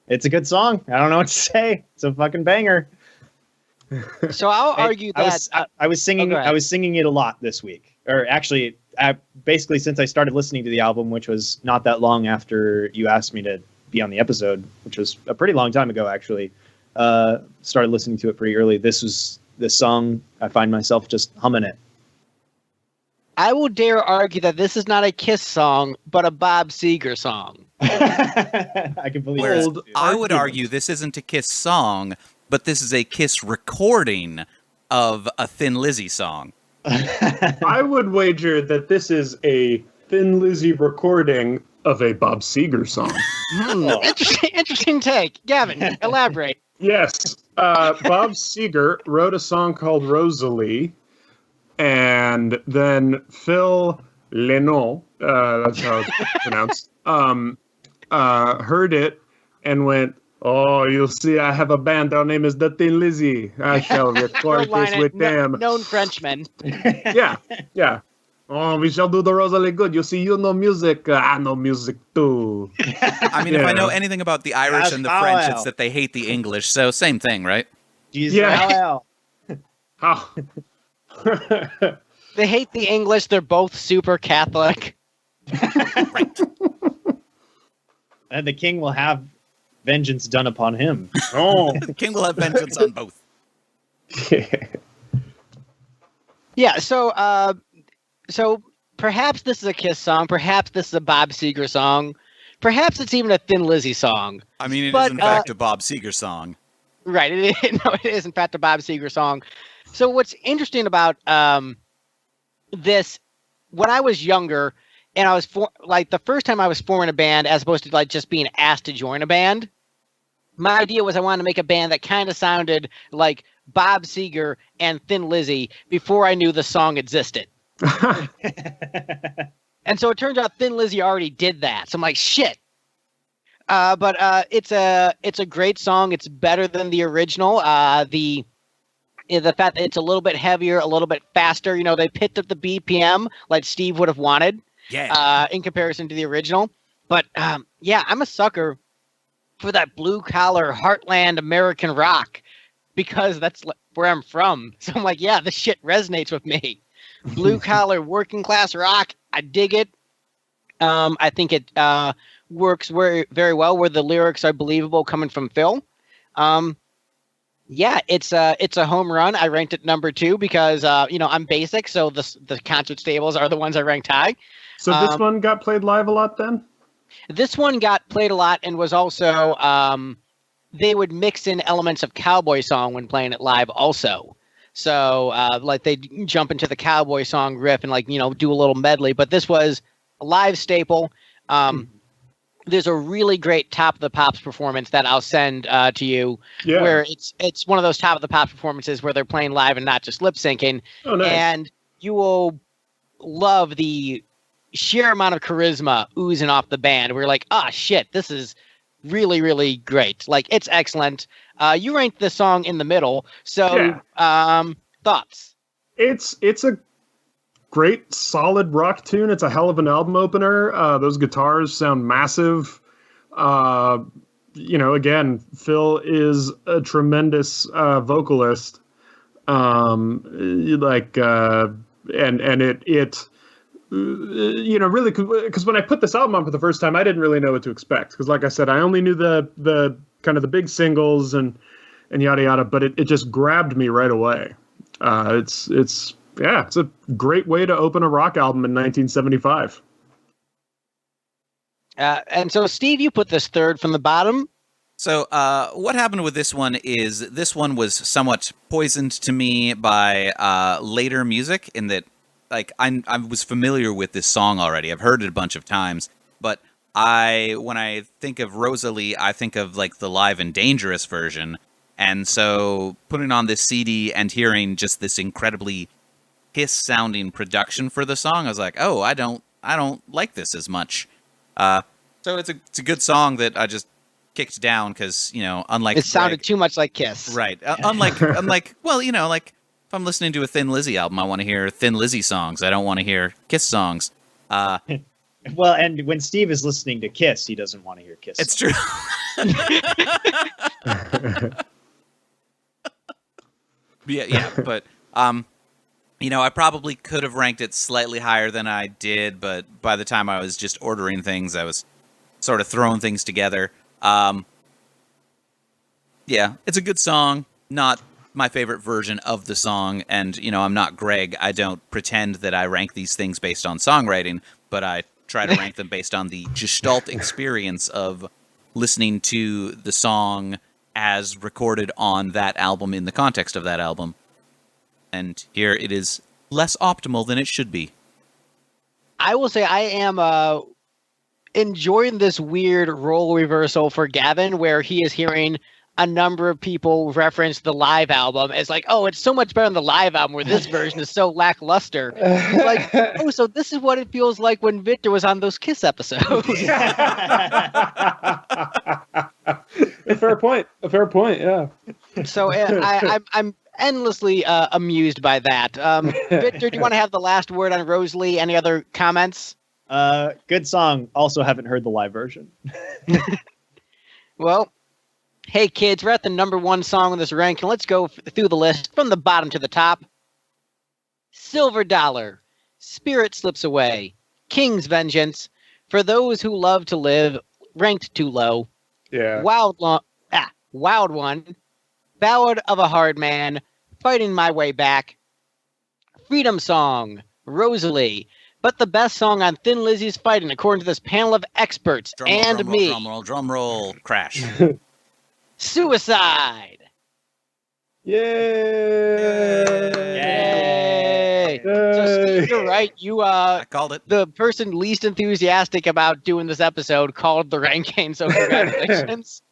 it's a good song. I don't know what to say. It's a fucking banger. So I'll argue that I was singing it a lot this week, or actually, basically since I started listening to the album, which was not that long after you asked me to be on the episode, which was a pretty long time ago, actually. Started listening to it pretty early. This song, I find myself just humming it. I will dare argue that this is not a Kiss song, but a Bob Seger song. I can believe it. I would argue this isn't a Kiss song, but this is a Kiss recording of a Thin Lizzy song. I would wager that this is a Thin Lizzy recording of a Bob Seger song. Interesting take. Gavin, elaborate. Yes. Bob Seger wrote a song called Rosalie, and then Phil Leno, that's how it's pronounced, heard it and went, "Oh, you'll see, I have a band. Our name is the Thin Lizzy. I shall record this with them." Known Frenchman. Yeah. Oh, we shall do the Rosalie good. You see, you know music. I know music too. I mean, if I know anything about the Irish and the French, it's that they hate the English. So same thing, right? Yeah. Oh. They hate the English. They're both super Catholic. Right. And the king will have vengeance done upon him. Oh. The king will have vengeance on both. Yeah, so perhaps this is a Kiss song. Perhaps this is a Bob Seger song. Perhaps it's even a Thin Lizzy song. I mean, it But, is in fact a Bob Seger song. Right. It is in fact a Bob Seger song. So what's interesting about this, when I was younger, and I was the first time I was forming a band, as opposed to like just being asked to join a band, my idea was I wanted to make a band that kind of sounded like Bob Seger and Thin Lizzy before I knew the song existed. And so it turns out Thin Lizzy already did that. So I'm like, shit. But it's a great song. It's better than the original. The fact that it's a little bit heavier, a little bit faster. You know, they picked up the BPM like Steve would have wanted. Yeah. In comparison to the original. But yeah, I'm a sucker for that blue collar heartland American rock because that's where I'm from. So I'm like, yeah, this shit resonates with me. Blue collar working class rock. I dig it. I think it works very, very well where the lyrics are believable coming from Phil. Yeah, it's a home run. I ranked it number 2 because I'm basic, so the concert stables are the ones I ranked high. So this one got played live a lot then? This one got played a lot and was also they would mix in elements of cowboy song when playing it live also. So like they jump into the cowboy song riff and do a little medley. But this was a live staple. There's a really great Top of the Pops performance that I'll send to you, where it's one of those Top of the Pops performances where they're playing live and not just lip syncing. Oh, nice. And you will love the sheer amount of charisma oozing off the band. We're like, shit, this is really, really great. Like, it's excellent. You ranked the song in the middle. So, thoughts? It's a great, solid rock tune. It's a hell of an album opener. Those guitars sound massive. Again, Phil is a tremendous vocalist. Really, because when I put this album on for the first time, I didn't really know what to expect. Because, like I said, I only knew the kind of the big singles and yada yada, but it just grabbed me right away. It's a great way to open a rock album in 1975. And so, Steve, you put this third from the bottom. So what happened with this one is this one was somewhat poisoned to me by later music in that, like, I was familiar with this song already. I've heard it a bunch of times, but when I think of Rosalie, I think of like the Live and Dangerous version. And so putting on this CD and hearing just this incredibly Kiss-sounding production for the song, I was like, oh, I don't like this as much. So it's a good song that I just kicked down because, unlike it sounded Greg, too much like Kiss. right? Unlike like if I'm listening to a Thin Lizzy album, I want to hear Thin Lizzy songs. I don't want to hear Kiss songs. Well, and when Steve is listening to Kiss, he doesn't want to hear Kiss. It's true. But I probably could have ranked it slightly higher than I did, but by the time I was just ordering things, I was sort of throwing things together. It's a good song, not my favorite version of the song, and, I'm not Greg. I don't pretend that I rank these things based on songwriting, but I try to rank them based on the gestalt experience of listening to the song as recorded on that album in the context of that album. And here it is less optimal than it should be. I will say I am enjoying this weird role reversal for Gavin, where he is hearing a number of people reference the live album as like, oh, it's so much better than the live album, where this version is so lackluster. It's like, oh, so this is what it feels like when Victor was on those Kiss episodes. A fair point. Yeah. So I'm endlessly amused by that. Victor, do you want to have the last word on Rosalie? Any other comments? Good song. Also haven't heard the live version. Well, hey kids, we're at the number 1 song on this ranking. Let's go through the list from the bottom to the top. Silver Dollar, Spirit Slips Away, King's Vengeance, For Those Who Love to Live, ranked too low. Yeah. Wild One, Ballad of a Hard Man, Fighting My Way Back, Freedom Song, Rosalie, but the best song on Thin Lizzy's Fighting, according to this panel of experts and me. Drum roll, crash. Suicide. Yay! So Steve, you're right. You I called it. the person least enthusiastic about doing this episode called the ranking. So congratulations.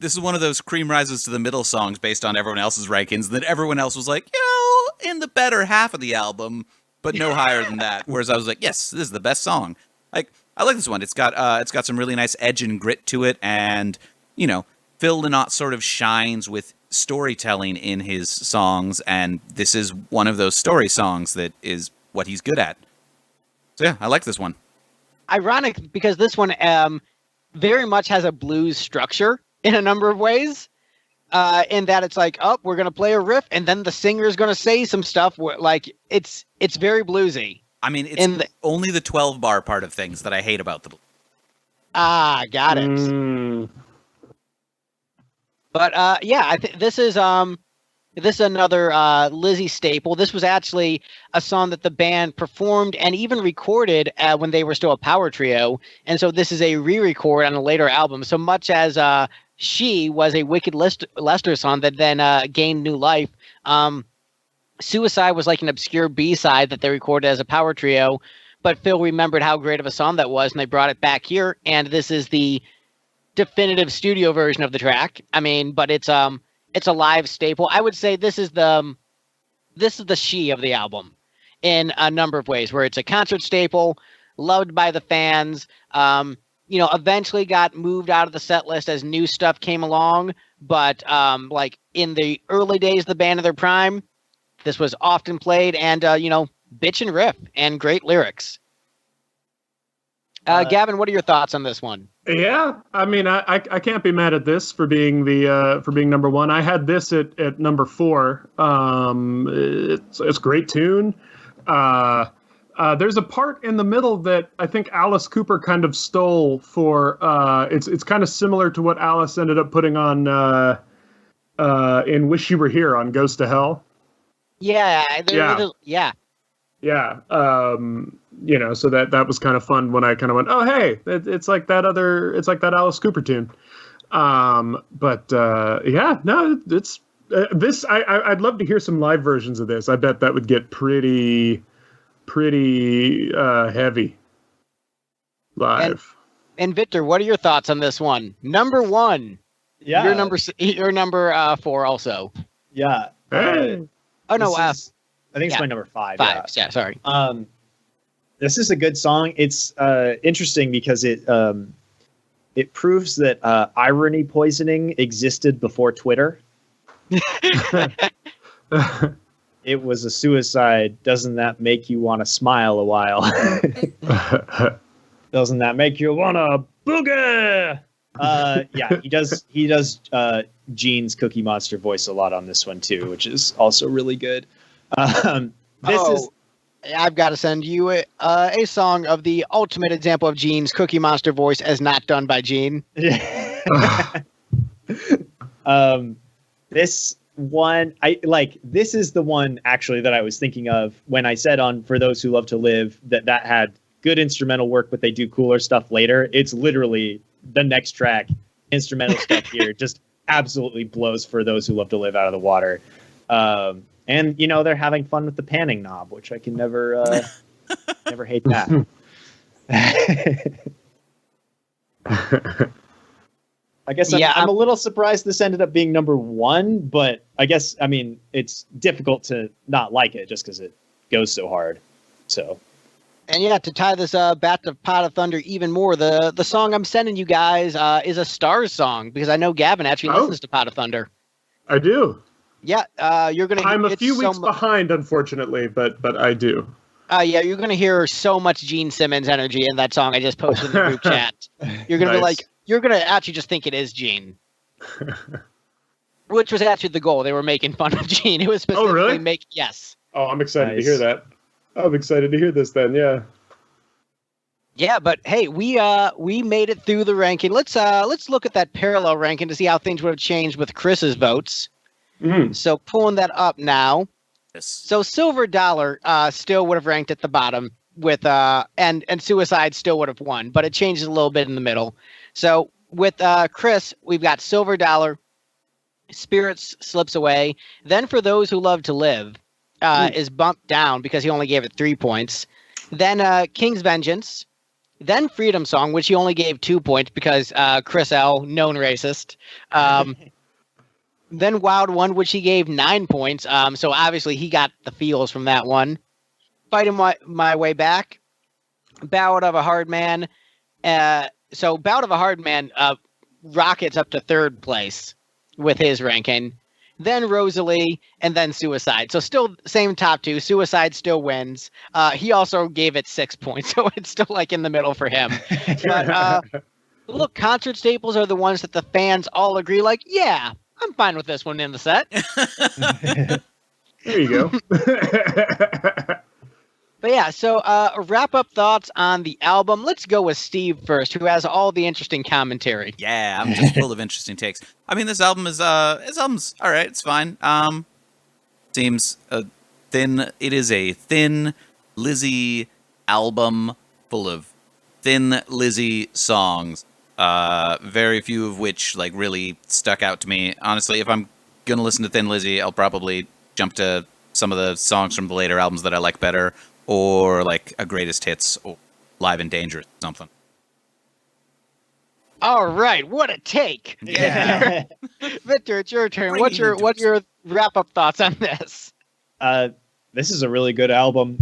This is one of those cream rises to the middle songs based on everyone else's rankings that everyone else was like, you know, in the better half of the album, but no higher than that. Whereas I was like, yes, this is the best song. Like, I like this one. It's got some really nice edge and grit to it, and you know, Phil Lynott sort of shines with storytelling in his songs, and this is one of those story songs that is what he's good at. So yeah, I like this one. Ironic because this one very much has a blues structure in a number of ways. In that it's like, oh, we're gonna play a riff, and then the singer is gonna say some stuff. Like it's very bluesy. I mean, it's only the 12-bar part of things that I hate about the blues. Got it. But yeah, I think this is another Lizzy staple. This was actually a song that the band performed and even recorded when they were still a power trio, and so this is a re-record on a later album. So much as She was a Wicked Lester song that then gained new life, Suicide was like an obscure B-side that they recorded as a power trio, but Phil remembered how great of a song that was, and they brought it back here, and this is the definitive studio version of the track. I mean, but it's a live staple. I would say this is the She of the album in a number of ways, where it's a concert staple, loved by the fans. Eventually got moved out of the set list as new stuff came along, but like in the early days of the band of their prime, this was often played, and bitch and riff and great lyrics. Gavin, what are your thoughts on this one? Yeah, I mean, I can't be mad at this for being number 1. I had this at number 4. It's a great tune. There's a part in the middle that I think Alice Cooper kind of stole for. It's kind of similar to what Alice ended up putting on in "Wish You Were Here" on "Goes to Hell." Yeah. So that was kind of fun when I kind of went, oh hey, it's like that Alice Cooper tune. It's this. I'd love to hear some live versions of this. I bet that would get pretty heavy live. And Victor, what are your thoughts on this one? Number 1. Yeah. You're number 4 also. Yeah. Hey. Oh no, I think it's my number 5. 5. Yeah, sorry. This is a good song. It's interesting because it proves that irony poisoning existed before Twitter. It was a suicide. Doesn't that make you want to smile a while? Doesn't that make you want to boogie? Yeah, he does Gene's Cookie Monster voice a lot on this one too, which is also really good. I've got to send you a song of the ultimate example of Gene's Cookie Monster voice as not done by Gene. This one, this is the one actually that I was thinking of when I said on For Those Who Love to Live that had good instrumental work, but they do cooler stuff later. It's literally the next track. Instrumental stuff here just absolutely blows For Those Who Love to Live out of the water. And they're having fun with the panning knob, which I can never hate that. I guess Yeah, I'm a little surprised this ended up being number 1, but I guess, I mean, it's difficult to not like it just because it goes so hard. So, And yeah, to tie this back to Pot of Thunder even more, the song I'm sending you guys is a Stars song, because I know Gavin actually listens to Pot of Thunder. I do. Yeah, you're gonna. I'm a few so weeks behind, unfortunately, but I do. Yeah, you're gonna hear so much Gene Simmons energy in that song I just posted in the group chat. You're gonna be Nice. like, you're gonna actually just think it is Gene. Which was actually the goal. They were making fun of Gene. It was specifically really? Yes. Oh, I'm excited Nice. to hear that. I'm excited to hear this then, yeah. Yeah, but hey, we made it through the ranking. Let's look at that parallel ranking to see how things would have changed with Chris's votes. Mm. So pulling that up now. Yes. So Silver Dollar still would have ranked at the bottom with and Suicide still would have won, but it changes a little bit in the middle. So with Chris, we've got Silver Dollar, Spirits slips away. Then For Those Who Love to Live is bumped down because he only gave it 3 points. Then King's Vengeance. Then Freedom Song, which he only gave 2 points because Chris L, known racist. Then Wild One, which he gave 9 points. So obviously he got the feels from that one. Fighting my way back. Ballad of a Hard Man. So Ballad of a Hard Man rockets up to 3rd place with his ranking. Then Rosalie, and then Suicide. So still same top 2. Suicide still wins. He also gave it 6 points, so it's still like in the middle for him. But look, concert staples are the ones that the fans all agree, like, yeah, I'm fine with this one in the set. There you go. But yeah, so wrap up thoughts on the album. Let's go with Steve first, who has all the interesting commentary. Yeah, I'm just full of interesting takes. I mean, this album's all right. It's fine. Seems thin. It is a Thin Lizzy album full of Thin Lizzy songs. Very few of which like really stuck out to me. Honestly, if I'm gonna listen to Thin Lizzy, I'll probably jump to some of the songs from the later albums that I like better, or like a greatest hits or Live and Dangerous or something. All right, what a take. Yeah. Victor, it's your turn. Bring What's it into your wrap up thoughts on this? This is a really good album.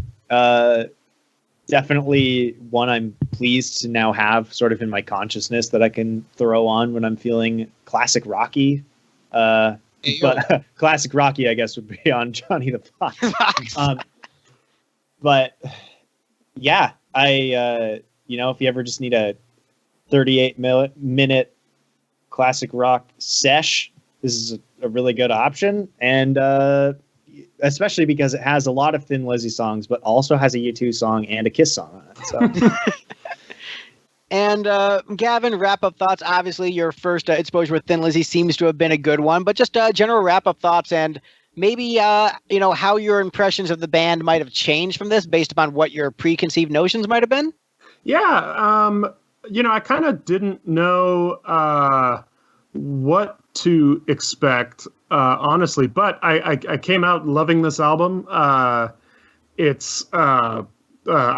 Definitely one I'm pleased to now have sort of in my consciousness that I can throw on when I'm feeling classic Rocky. But classic Rocky, I guess, would be on Johnny the Fox. But yeah, if you ever just need a 38-minute classic rock sesh, this is a really good option. And especially because it has a lot of Thin Lizzy songs, but also has a U2 song and a Kiss song on it. So. And Gavin, wrap-up thoughts. Obviously, your first exposure with Thin Lizzy seems to have been a good one, but just general wrap-up thoughts and maybe how your impressions of the band might have changed from this based upon what your preconceived notions might have been. Yeah, I kind of didn't know what to expect, honestly, but I came out loving this album. I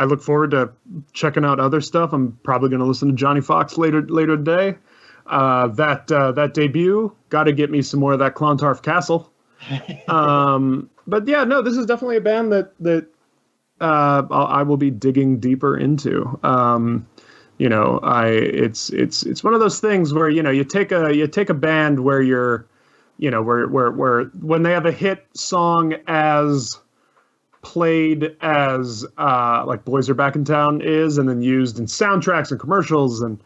look forward to checking out other stuff. I'm probably going to listen to Johnny Fox later today. That debut got to get me some more of that Clontarf Castle. But yeah, no, this is definitely a band that I will be digging deeper into. It's one of those things where you take a band where you're where when they have a hit song as played as like Boys Are Back in Town is, and then used in soundtracks and commercials and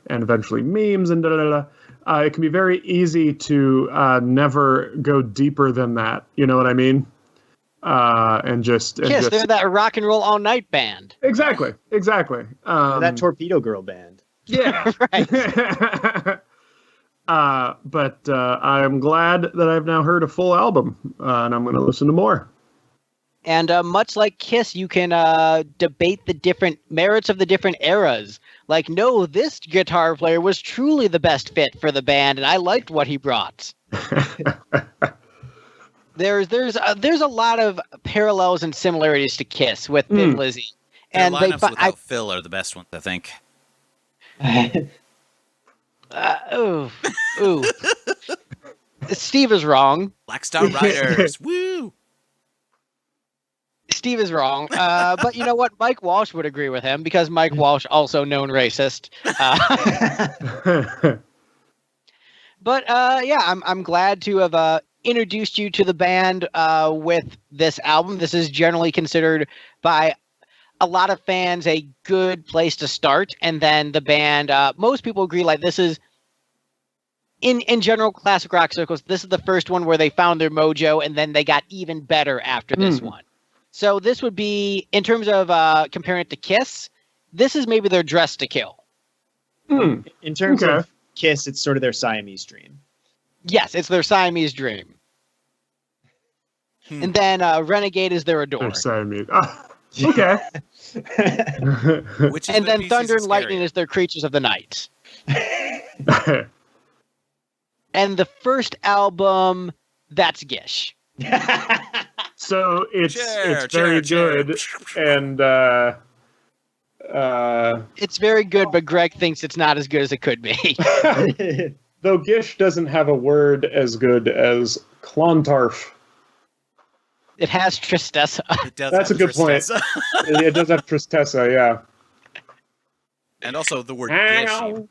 eventually memes and it can be very easy to never go deeper than that. You know what I mean? Kiss, they're that rock and roll all night band. Exactly. That Torpedo Girl band. Yeah. Right. But I'm glad that I've now heard a full album, and I'm going to listen to more. And much like Kiss, you can debate the different merits of the different eras. Like, no, this guitar player was truly the best fit for the band, and I liked what he brought. There's a lot of parallels and similarities to Kiss with Thin Lizzy. Their And lineups without Phil are the best ones, I think. Ooh. Steve is wrong. Black Star Riders. Woo! Steve is wrong. But you know what? Mike Walsh would agree with him because Mike Walsh, also known racist. But yeah, I'm glad to have introduced you to the band with this album. This is generally considered by a lot of fans a good place to start, and then the band. Most people agree like this is. In general classic rock circles, this is the first one where they found their mojo, and then they got even better after this one. So this would be, in terms of comparing it to Kiss, this is maybe their Dress to Kill. In terms of Kiss, it's sort of their Siamese dream. Yes, it's their Siamese dream. And then Renegade is their Adore. Siamese. Okay. Which is And the then piece Thunder and scarier? Lightning is their Creatures of the Night. And the first album, that's Gish. So it's very good, and It's very good, but Greg thinks it's not as good as it could be. though Gish doesn't have a word as good as Clontarf. It has Tristessa. It does That's a have good point. Tristessa. It does have Tristessa, yeah. And also the word Ow. Gish.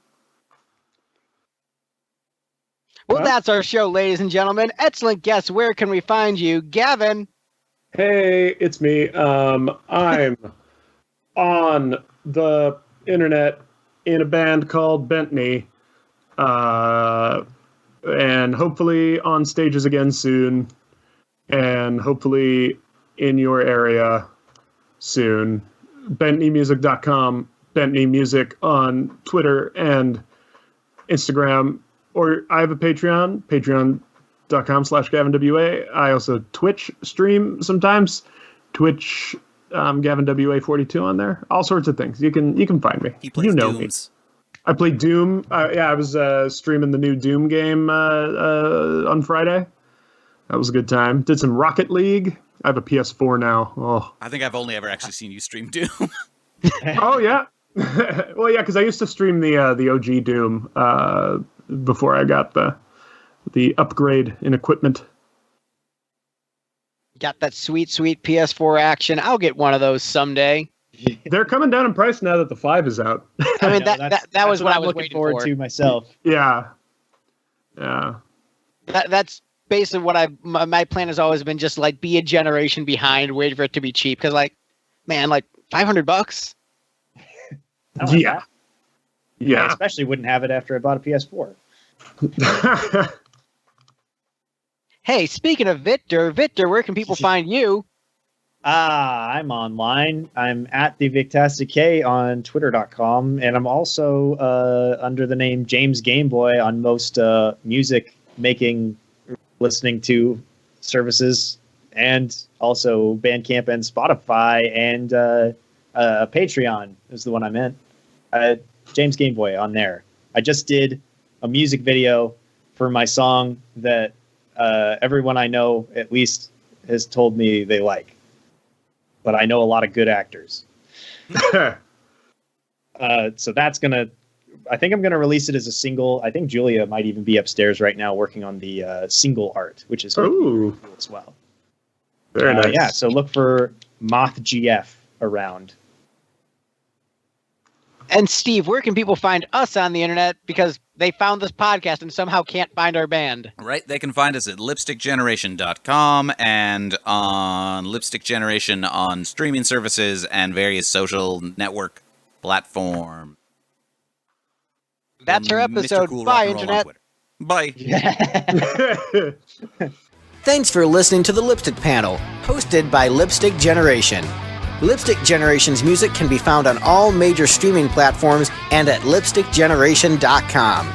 Well, that's our show, ladies and gentlemen. Excellent guests. Where can we find you? Gavin. Hey, it's me. I'm on the internet in a band called Bentley, and hopefully on stages again soon, and hopefully in your area soon. BentleyMusic.com, Bentley Music on Twitter and Instagram. Or I have a Patreon, patreon.com/GavinWA. I also Twitch stream sometimes. Twitch, GavinWA42 on there. All sorts of things. You can find me. He plays you know Dooms. me. I play Doom. I was streaming the new Doom game on Friday. That was a good time. Did some Rocket League. I have a PS4 now. Oh, I think I've only ever actually seen you stream Doom. oh yeah. Well, yeah, because I used to stream the OG Doom before I got the upgrade in equipment. Got that sweet, sweet PS4 action. I'll get one of those someday. They're coming down in price now that the 5 is out. I mean, know, that was what I I'm was looking waiting forward for. to myself. Yeah. That's basically what my plan has always been, just like be a generation behind, wait for it to be cheap. Because like, man, like $500. Yeah. I especially wouldn't have it after I bought a PS4. Hey, speaking of Victor, where can people find you? I'm online. I'm at the VictasticK on Twitter.com, and I'm also under the name James Gameboy on most music making, listening to services, and also Bandcamp and Spotify, and Patreon is the one I'm in. James Gameboy on there. I just did a music video for my song that everyone I know at least has told me they like. But I know a lot of good actors. So that's I think I'm gonna release it as a single. I think Julia might even be upstairs right now working on the single art, which is cool as well. Very nice. Yeah, so look for Moth GF around. And Steve, where can people find us on the internet? Because they found this podcast and somehow can't find our band. Right, they can find us at lipstickgeneration.com and on Lipstick Generation on streaming services and various social network platforms. That's our episode. Cool Bye, Rock and Roll on Internet. Twitter. Bye. Thanks for listening to the Lipstick Panel, hosted by Lipstick Generation. Lipstick Generation's music can be found on all major streaming platforms and at lipstickgeneration.com.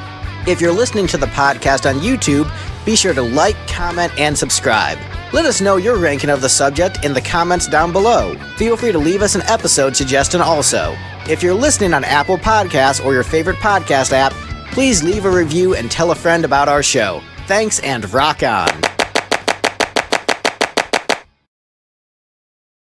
If you're listening to the podcast on YouTube, be sure to like, comment, and subscribe. Let us know your ranking of the subject in the comments down below. Feel free to leave us an episode suggestion also. If you're listening on Apple Podcasts or your favorite podcast app, please leave a review and tell a friend about our show. Thanks and rock on.